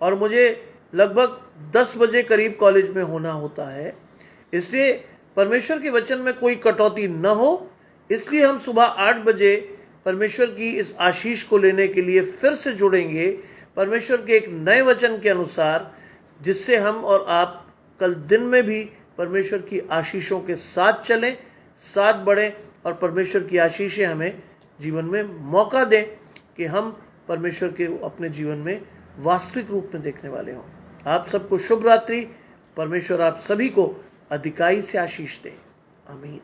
Speaker 1: और मुझे लगभग 10 बजे करीब कॉलेज में होना होता है। इसलिए परमेश्वर के वचन में कोई कटौती न हो, इसलिए हम सुबह 8 बजे परमेश्वर की इस आशीष को लेने के लिए फिर से जुड़ेंगे, परमेश्वर के एक नए वचन के अनुसार, जिससे हम और आप कल दिन में भी परमेश्वर की आशीषों के साथ चलें, साथ बढ़ें, और परमेश्वर की आशीषें हमें जीवन में मौका दें कि हम परमेश्वर के अपने जीवन में वास्तविक रूप में देखने वाले हों। आप सबको शुभ रात्रि। परमेश्वर आप सभी को अधिकाई से आशीष दे। आमीन।